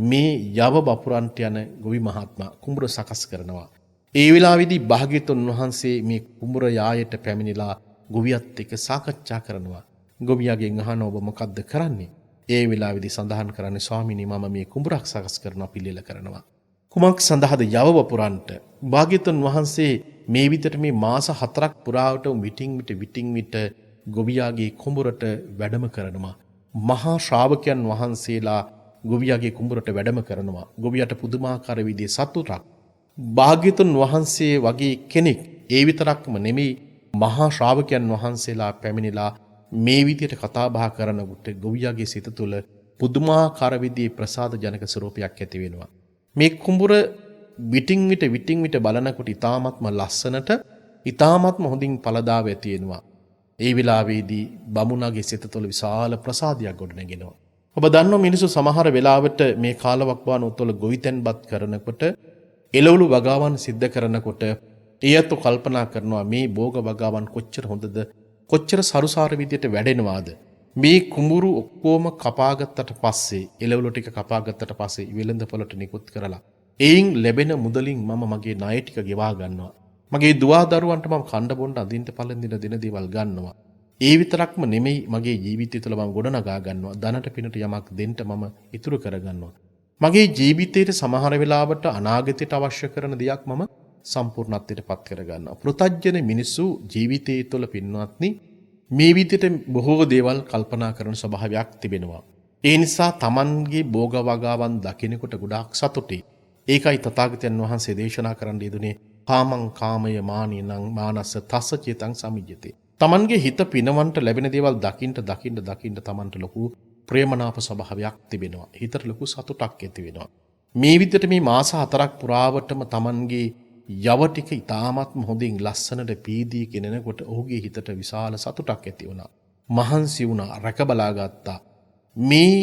Speaker 1: මේ යව බපුරන්ට යන ගොවි මහත්මයා කුඹුර සකස් කරනවා. ඒ වෙලාවේදී භාග්‍යතුන් වහන්සේ මේ කුඹුර යායට පැමිණිලා ගොවියත් එක්ක සාකච්ඡා කරනවා. ගොවියාගෙන් අහන ඔබ මොකද්ද කරන්නේ? ඒ වෙලාවේදී සඳහන් කරන්නේ ස්වාමීනි මම මේ කුඹුරක් සකස් කරනවා, පිළිල කරනවා. කුමක් සඳහාද? යව වපුරන්ට. භාග්‍යතුන් වහන්සේ මේ විදිහට මේ මාස 4ක් පුරාවට විටින් විට ගොවියාගේ කුඹුරට වැඩම කරනවා. මහා ශ්‍රාවකයන් වහන්සේලා ගොවියාගේ කුඹුරට වැඩම කරනවා. ගොවියට පුදුමාකාර විදිහේ සතුටක්. භාග්‍යතුන් වහන්සේ වගේ කෙනෙක් ඒ විතරක්ම නෙමෙයි මහා ශ්‍රාවකයන් වහන්සේලා පැමිණිලා මේ විදිහට කතා බහ කරනකොට ගොවියාගේ සිත තුළ පුදුමාකාර විදිහේ ප්‍රසාද ජනක ස්වරූපයක් ඇති වෙනවා. මේ කුඹුර විටින් විට බලනකොට ඊ타ත්ම ලස්සනට ඊ타ත්ම හොඳින් පළදාව ඇති වෙනවා. ඒ විලාවේදී බමුණගේ සිත තුළ විශාල ප්‍රසාදයක් ගොඩනගෙනවා. ඔබ දන්නව මිනිස්සු සමහර වෙලාවට මේ කාලවකවානුව තුළ ගොවිතැන්පත් කරනකොට එළවලු වගාවන් සිද්ධ කරනකොට එයත් කල්පනා කරනවා මේ භෝග වගාවන් කොච්චර හොඳද, කොච්චර සරුසාර විදියට වැඩෙනවාද. මේ කුඹුරු ඔක්කොම කපාගත්තට පස්සේ, එළවලු ටික කපාගත්තට පස්සේ වෙළඳ පොළට නිකුත් කරලා එයින් ලැබෙන මුදලින් මම මගේ ණය ටික ගෙවා ගන්නවා. මගේ දුවා දරුවන්ට මම කණ්ඩ බොණ්ඩ අඳින්න පළඳින දින දේවල් ගන්නවා. ඒ විතරක්ම නෙමෙයි මගේ ජීවිතය තුළ මම ගොඩනගා ගන්නවා. ධනට පිනට යමක් දෙන්න මම ඉතුරු කර ගන්නවා. මගේ ජීවිතයේ සමහර වෙලාවට අනාගතයට අවශ්‍ය කරන දෙයක් මම සම්පූර්ණත්වයට පත් කර ගන්නවා. පෘථජ්ජන මිනිස්සු ජීවිතයේ තුළ පින්වත්නි මේ විදිහට බොහෝ දේවල් කල්පනා කරන ස්වභාවයක් තිබෙනවා. ඒ නිසා Tamanගේ භෝග වගාවන් දකිනකොට ගොඩාක් සතුටුයි. ඒකයි තථාගතයන් වහන්සේ දේශනා කරන්න යෙදුනේ කාමං කාමය මානිනං මානස තස්ස චේතං සමිජ්ජති. තමන්ගේ හිත පිනවන්ට ලැබෙන දේවල් දකින්න තමන්ට ලොකු ප්‍රේමනාප ස්වභාවයක් තිබෙනවා. හිතට ලොකු සතුටක් ඇති වෙනවා. මේ විදිහට මේ මාස 4ක් පුරාවටම තමන්ගේ යව ටික ඉතාමත්ම හොඳින් ලස්සනට පීදී කෙනෙකුට ඔහුගේ හිතට විශාල සතුටක් ඇති වුණා. මහන්සි වුණා, රැකබලා ගත්තා. මේ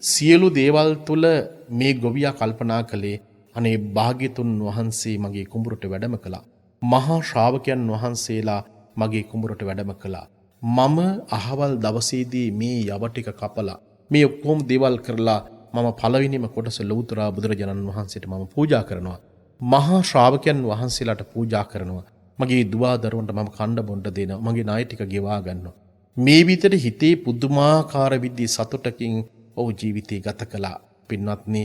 Speaker 1: සියලු දේවල් තුළ මේ ගොවියා කල්පනා කළේ අනේ භාග්‍යතුන් වහන්සේ මගේ කුඹුරට වැඩම කළා. මහා ශ්‍රාවකයන් වහන්සේලා මගේ කුඹුරට වැඩම කළා. මම අහවල් දවසේදී මේ යව ටික කපලා මේ ඔක්කොම දේවල් කරලා මම පළවෙනිම කොටස ලෞතර බුදුරජාණන් වහන්සේට මම පූජා කරනවා. මහා ශ්‍රාවකයන් වහන්සේලාට පූජා කරනවා. මගේ දුවා දරුවන්ට මම කණ්ඩ බොණ්ඩ දෙනවා. මගේ ණය ටික ගෙවා ගන්නවා. මේ විදිහට හිතේ පුදුමාකාර විදිහේ සතුටකින් ඔහු ජීවිතය ගත කළා. පින්වත්නි,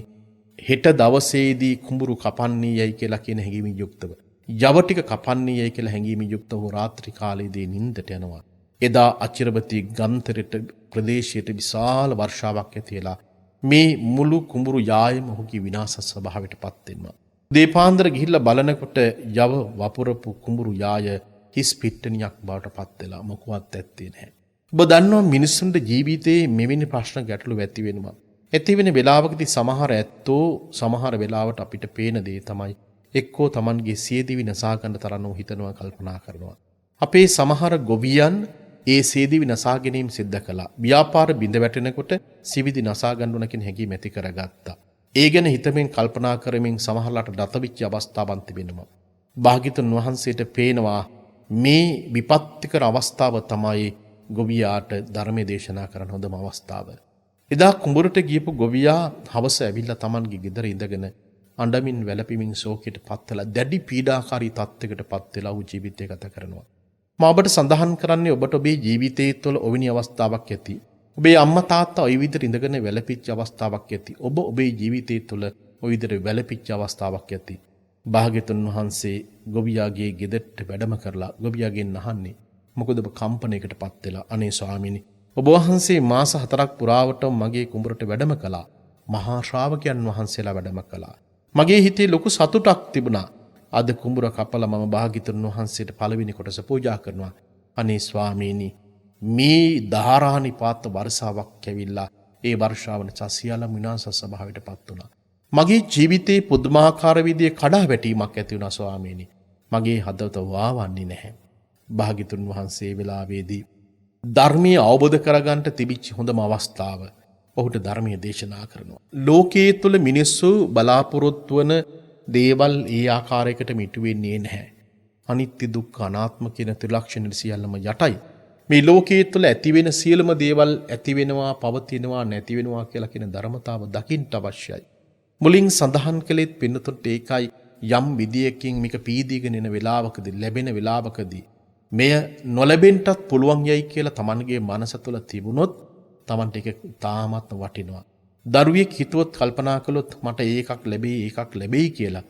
Speaker 1: හෙට දවසේදී කුඹුරු කපන්නේ යයි කියලා කියන හැඟීමින් යුක්තව, යව ටික කපන්නේ යයි කියලා හැඟීමින් යුක්තව රාත්‍රී කාලයේදී නිින්දට යනවා. එදා අචිරවතී ගන්තරට ප්‍රදේශයට විශාල වර්ෂාවක් ඇතිලා මේ මුළු කුඹුරු යායම ඔහුගේ විනාශ ස්වභාවයට පත් වෙනවා. දීපාන්දර ගිහිල්ලා බලනකොට යව වපුරපු කුඹුරු යාය හිස් පිට්ටනියක් බවට පත් වෙලා මොකවත් ඇත්තේ නැහැ. ඔබ දන්නවා මිනිස්සුන්ට ජීවිතේ මෙවැනි ප්‍රශ්න ගැටලු ඇති වෙනවා. ඇති වෙන වෙලාවකදී සමහර ඇත්තෝ සමහර වෙලාවට අපිට පේන දේ තමයි එක්කෝ Tamanගේ සියදිවි නසා ගන්න තරම් හිතනවා, කල්පනා කරනවා. අපේ සමහර ගොවියන් ඒ සියදිවි නසා ගැනීම සිද්ධ කළා. ව්‍යාපාර බිඳ වැටෙනකොට සිවිදි නසා ගන්න ඕන කියන හැඟීම ඇති කරගත්තා. ඒ ගැන හිතමින් කල්පනා කරමින් සමහරලාට දතවිච්ච අවස්ථාවන් තිබෙනවා. භාග්‍යතුන් වහන්සේට පේනවා මේ විපත්තිකර අවස්ථාව තමයි ගොවියාට ධර්මයේ දේශනා කරන හොඳම අවස්ථාව. එදා කුඹුරට ගියපු ගොවියා හවස ඇවිල්ලා Tamanගේ ගෙදර ඉඳගෙන අඬමින් වැළපෙමින් ශෝකයට පත් වෙලා දැඩි පීඩාකාරී තත්යකට පත් වෙලා වූ ජීවිතය ගත කරනවා. මම ඔබට සඳහන් කරන්නේ ඔබට ඔබේ ජීවිතයේ තුළ ඔවැනි අවස්ථාවක් ඇති. ඔබේ අම්මා තාත්තා ওই විදිහට ඉඳගෙන වැළපිච්ච අවස්ථාවක් ඇති. ඔබ ඔබේ ජීවිතයේ තුළ ওই විදිහට වැළපිච්ච අවස්ථාවක් ඇති. භාග්‍යතුන් වහන්සේ ගොවියාගේ ගෙදරට වැඩම කරලා ගොවියාගෙන් අහන්නේ මොකද ඔබ කම්පණයකට පත් වෙලා? අනේ ස්වාමීනි, ඔබ වහන්සේ මාස 4ක් පුරාවටම මගේ කුඹුරට වැඩම කළා. මහා ශ්‍රාවකයන් වහන්සේලා වැඩම කළා. මගේ හිතේ ලොකු සතුටක් තිබුණා. අද කුඹුර කපලා මම භාග්‍යතුන් වහන්සේට පළවෙනි කොටස පූජා කරනවා. අනේ ස්වාමීනි, මේ ධාරානිපාත වර්ෂාවක් ඇවිල්ලා ඒ වර්ෂාව නිසා සියල්ල විනාශ ස්වභාවයට පත් වුණා. මගේ ජීවිතේ පුදුමාකාර විදිහේ කඩා වැටීමක් ඇති වුණා ස්වාමීනි. මගේ හදවත වාවන්නේ නැහැ. භාග්‍යතුන් වහන්සේ වෙලාවේදී ධර්මයේ අවබෝධ කරගන්නට තිබිච්ච හොඳම අවස්ථාව ඔහුට ධර්මයේ දේශනා කරනවා. ලෝකයේ තුල මිනිස්සු බලාපොරොත්තු වන දේවල් ඒ ආකාරයකට මිටු වෙන්නේ නැහැ. අනිත්‍ය දුක්ඛ අනාත්ම කියන ත්‍රිලක්ෂණ සියල්ලම යටයි. මේ ලෝකයේ තුල ඇති වෙන සියලුම දේවල් ඇති වෙනවා, පවතිනවා, නැති වෙනවා කියලා කියන ධර්මතාව දකින්න අවශ්‍යයි. මුලින් සඳහන් කළේත් පින්නතොට ඒකයි, යම් විදියකින් මේක පීදීගෙන එන වෙලාවකදී ලැබෙන වෙලාවකදී මෙය නොලැබෙන්නත් පුළුවන් යයි කියලා Tamanගේ මනස තුළ තිබුණොත් Tamanට ඒක තාමත් වටිනවා. දරුවෙක් හිතුවොත් කල්පනා කළොත් මට ඒකක් ලැබෙයි කියලා.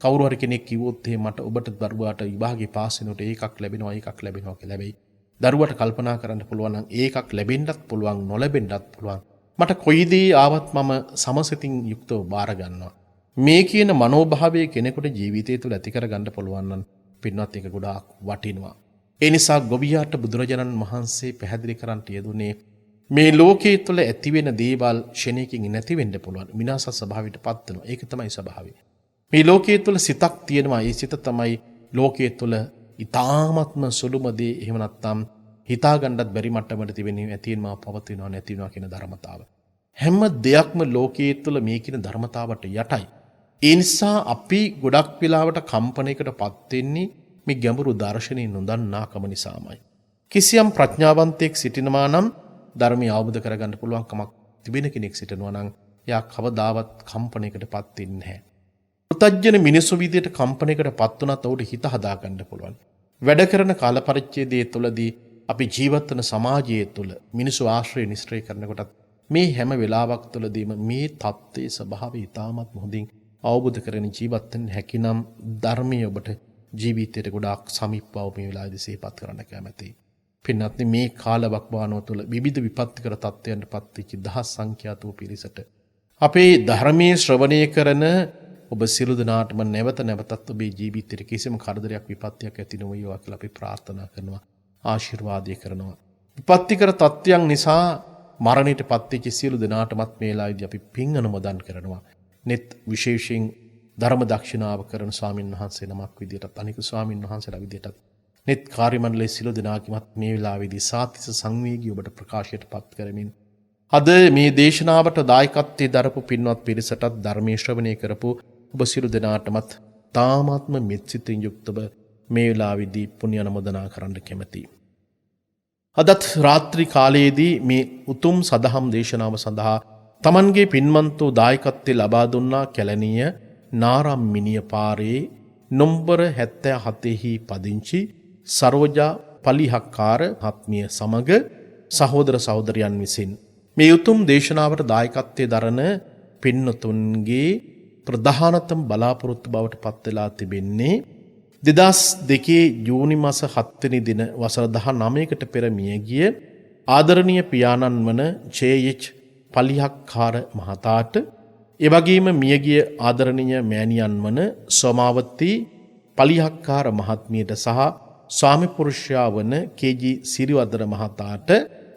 Speaker 1: කවුරු හරි කෙනෙක් කිව්වොත් මට ඔබට දරුවාට විභාගේ පාස් වෙනකොට ඒකක් ලැබෙනවා කියලා ලැබෙයි. දරුවට කල්පනා කරන්න පුළුවන් නම් ඒකක් ලැබෙන්නත් පුළුවන්, නොලැබෙන්නත් පුළුවන්. මට කොයි දේ ආවත් මම සමසිතින් යුක්තව බාර ගන්නවා. මේ කියන මනෝභාවය කෙනෙකුට ජීවිතය තුළ ඇති කර ගන්න පුළුවන් නම් පින්වත් ඒක ගොඩාක් වටිනවා. ඒ නිසා ගොවියාට බුදුරජාණන් වහන්සේ පැහැදිලි කරන්නට යෙදුනේ මේ ලෝකයේ තුළ ඇති වෙන දේවල් ක්ෂණයකින් නැති වෙන්න පුළුවන්. විනාශ ස්වභාවයට පත් වෙනවා. ඒක තමයි ස්වභාවය. මේ ලෝකයේ තුළ සිතක් තියෙනවා. ඒ සිත තමයි ලෝකයේ තුළ ඊ타ත්ම සුළුම දේ, එහෙම නැත්නම් හිතා ගන්නත් බැරි මට්ටමකට තිබෙන්නේ ඇතිවෙනවා, පවතිනවා, නැති වෙනවා කියන ධර්මතාව. හැම දෙයක්ම ලෝකයේ තුළ මේ කියන ධර්මතාවට යටයි. ඒ නිසා අපි ගොඩක් වෙලාවට කම්පණයකටපත් වෙන්නේ මේ ගැඹුරු දර්ශනය නොදන්නාකම නිසාමයි. කිසියම් ප්‍රඥාවන්තයෙක් සිටිනවා නම් ධර්මය අවබෝධ කරගන්න පුළුවන් කමක් තිබෙන කෙනෙක් සිටිනවා නම් එයා කවදාවත් කම්පණයකටපත් වෙන්නේ නැහැ. පුතඥ මිනිසු විදියට කම්පණයකටපත් වුණත් උඩ හිත හදා ගන්න පුළුවන්. වැඩ කරන කාල පරිච්ඡේදයේ තුලදී අපි ජීවත් වන සමාජයේ තුල මිනිසු ආශ්‍රය නිස්ත්‍රය කරනකොටත් මේ හැම වෙලාවක් තුලදීම මේ தත්ත්වයේ ස්වභාවය ඉතාමත් හොඳින් අවබෝධ කරගෙන ජීවත් වෙන්න හැකිනම් ධර්මයේ ඔබට ජීවිතයට ගොඩාක් සමීපව මේ වෙලාවේදී සිහිපත් කරන්න කැමැතියි. පින්වත්නි, මේ කාලවකවානුව තුළ විවිධ විපත්තිකර තත්ත්වයන්ට පත්වෙච්ච දහස් සංඛ්‍යාත වූ පිරිසට අපේ ධර්මයේ ශ්‍රවණය කරන ඔබ සියලු දෙනාටම නැවත නැවතත් ඔබේ ජීවිතයට කිසිම කරදරයක් විපත්තියක් ඇති නොවේවා කියලා අපි ප්‍රාර්ථනා කරනවා. ආශිර්වාදය කරනවා. විපත්තිකර තත්ත්වයන් නිසා මරණයට පත්වෙච්ච සියලු දෙනාටමත් මේ වෙලාවේදී අපි පින් අනුමෝදන් කරනවා. net විශේෂයෙන් ධර්ම දක්ෂිනාව කරන ස්වාමින් වහන්සේ නමක් විදියටත් අනික ස්වාමින් වහන්සේලා විදියටත් net කාර්ය මණ්ඩලයේ සියලු දෙනාගේමත් මේ වෙලාවේදී සාතිස සංවේගී ඔබට ප්‍රකාශයට පත් කරමින් අද මේ දේශනාවට දායකත්වයේ දරපු පින්වත් පිරිසටත් ධර්මයේ ශ්‍රවණය කරපු ඔබ සියලු දෙනාටමත් තාමාත්ම මෙත්සිතින් යුක්තව මේ වෙලාවේදී පුණ්‍ය අනුමෝදනා කරන්න කැමැතියි. අදත් රාත්‍රී කාලයේදී මේ උතුම් සදහම් දේශනාව සඳහා තමන්ගේ පින්වන්ත වූ දායකත්වය ලබා දුන්නා කැලණිය නාරම්මිනිය පාරේ නොම්බර 77 පදිංචි සරෝජා පලිහක්කාර ආත්මීය සමග සහෝදර සහෝදරයන් විසින් මේ උතුම් දේශනාවට දායකත්වයේ දරන පින්වතුන්ගේ ප්‍රධානතම බලාපොරොත්තු බවට පත් වෙලා තිබෙන්නේ 2002 ජූනි මාස 7 වෙනි දින වසර 19කට පෙර මියගිය ආදරණීය පියාණන් වන ජේ.එච්. පලිහක්කාර මහතාට ඒ වගේම මියගිය ආදරණීය මෑණියන් වන සෝමාවතී පලිහක්කාර මහත්මියට සහ ස්වාමි පුරුෂයා වන කේ.ජී. සිරිවර්ධන මහතාට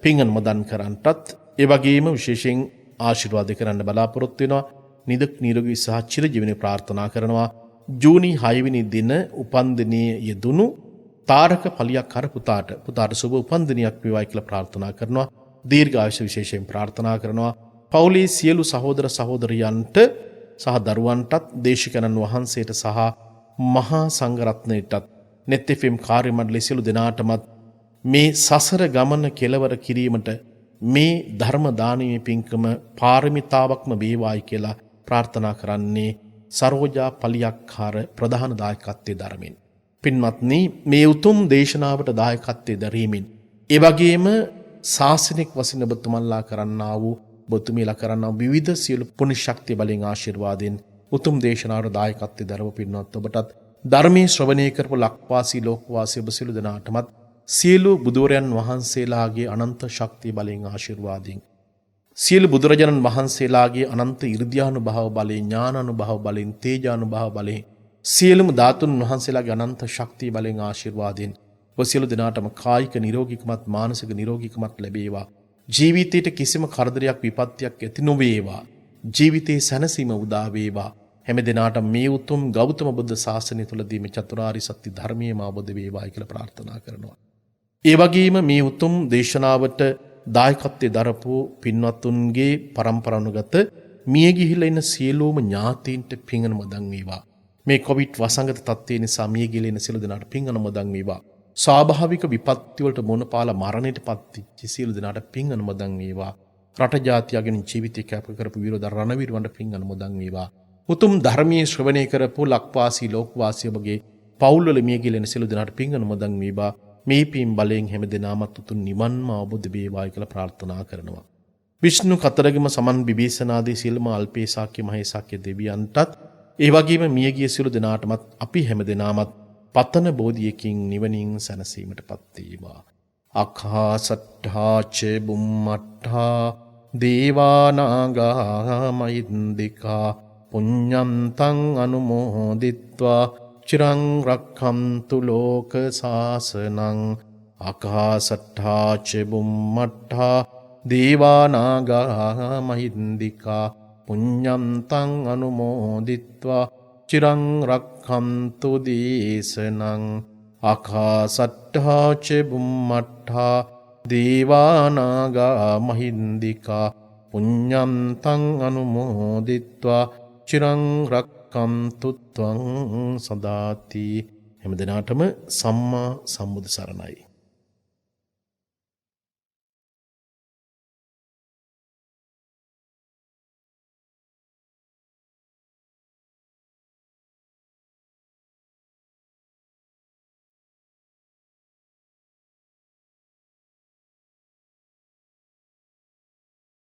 Speaker 1: පින් අනුමෝදන් කරන්නටත් ඒ වගේම විශේෂයෙන් ආශිර්වාද කරන්න බලාපොරොත්තු වෙනවා. නිදුක් නිරෝගී සහ චිරජීවනයේ ප්‍රාර්ථනා කරනවා. ජූනි 6 වෙනි දින උපන්දිනයේ යෙදුණු තාරක පලිහක්කාර පුතාට සුබ උපන්දිනයක් වේවායි කියලා ප්‍රාර්ථනා කරනවා. දීර්ඝායුෂ විශේෂයෙන් ප්‍රාර්ථනා කරනවා. පවුලේ සියලු සහෝදර සහෝදරියන්ට සහ දරුවන්ටත් දේශිකයන්න් වහන්සේට සහ මහා සංඝරත්නයටත් net fm කාර්ය මණ්ඩලයේ සියලු දෙනාටමත් මේ සසර ගමන කෙලවර කිරීමට මේ ධර්ම දානීය පින්කම පාරමිතාවක්ම වේවායි කියලා ප්‍රාර්ථනා කරන්නේ සරෝජා පලිහක්කාර ප්‍රධාන දායකත්වයේ දරමින්. පින්වත්නි, මේ උතුම් දේශනාවට දායකත්වයේ දරීමෙන් ඒ වගේම ශාසනික වශයෙන් ඔබතුමන්ලා කරන්නා වූ ඔබතුමීලා කරන්නා විවිධ සියලු පුණ්‍ය ශක්තිය බලෙන් ආශිර්වාදයෙන් උතුම් දේශනාවට දායකත්වයේ දරව පින්වත් ඔබටත් ධර්මයේ ශ්‍රවණය කරපු ලක්වාසී ලෝකවාසී ඔබ සියලු දෙනාටමත් සියලු බුදුරයන් වහන්සේලාගේ අනන්ත ශක්තිය බලෙන් ආශිර්වාදයෙන් සියලු බුදුරජාණන් වහන්සේලාගේ අනන්ත 이르දියානුභාව බලයෙන් ඥානානුභාව බලයෙන් තේජානුභාව බලයෙන් සියලුම ධාතුන් වහන්සේලාගේ අනන්ත ශක්තිය බලෙන් ආශිර්වාදයෙන් ඔබ සියලු දෙනාටම කායික නිරෝගීකමත් මානසික නිරෝගීකමත් ලැබේවා. ජීවිතයට කිසිම කරදරයක් විපත්තියක් ඇති නොවේවා. ජීවිතයේ සැනසීම උදා වේවා. හැම දිනාටම මේ උතුම් ගෞතම බුද්ධ ශාසනය තුලදී මේ චතුරාර්ය සත්‍ය ධර්මයේම අවබෝධ වේවායි කියලා ප්‍රාර්ථනා කරනවා. ඒ වගේම මේ උතුම් දේශනාවට දායකත්වයේ දරපු පින්වත්තුන්ගේ පරම්පරානුගත මිය ගිහිලා ඉන්න සියලුම ඥාතීන්ට පින් අනුමෝදන් වේවා. මේ කොවිඩ් වසංගත තත්ත්වය නිසා මිය ගිහිලා ඉන්න සියලු දෙනාට පින් අනුමෝදන් වේවා. ස්වාභාවික විපත්ති වලට මුහුණ පාලා මරණයට පත්වෙච්ච සියලු දෙනාට පින් අනුමෝදන් වේවා. රට ජාතියගෙන ජීවිතය කැප කරපු විරෝධ රණවීරවන්ට පින් අනුමෝදන් වේවා. උතුම් ධර්මයේ ශ්‍රවණය කරපු ලක්වාසී ලෝකවාසී ඔබගේ පවුල්වල මිය ගිලෙන සියලු දෙනාට පින් අනුමෝදන් වේවා. මේ පින් බලයෙන් හැම දිනමත් උතුම් නිවන්ම අවබෝධ වේවායි කියලා ප්‍රාර්ථනා කරනවා. විෂ්ණු කතරගම සමන් විභීෂණාදී සියලුම අල්පේසාක්‍ය මහේසාක්‍ය දෙවියන්ටත් ඒ වගේම මියගිය සියලු දෙනාටමත් අපි හැම දිනමත් පතන බෝධියකින් නිවනින් සැනසීමටපත් වේවා. අඛාසට්ඨා ච බුම්මට්ඨා දේවානාගා මහින්దికා පුඤ්ඤන්තං අනුමෝදිත්වා චිරං රක්ඛන්තු ලෝක සාසනං. අඛාසට්ඨා ච බුම්මට්ඨා දේවානාගා මහින්దికා පුඤ්ඤන්තං අනුමෝදිත්වා චිරං රක්ඛන්තු දේශනං. ආකාසට්ඨා ච බුම්මට්ඨා දේවානාගා මහින්దికා පුඤ්ඤන්තං අනුමෝදිත්වා චිරං රක්ඛන්තු ත්වං සදාති. හැම දිනාටම සම්මා සම්බුදු සරණයි.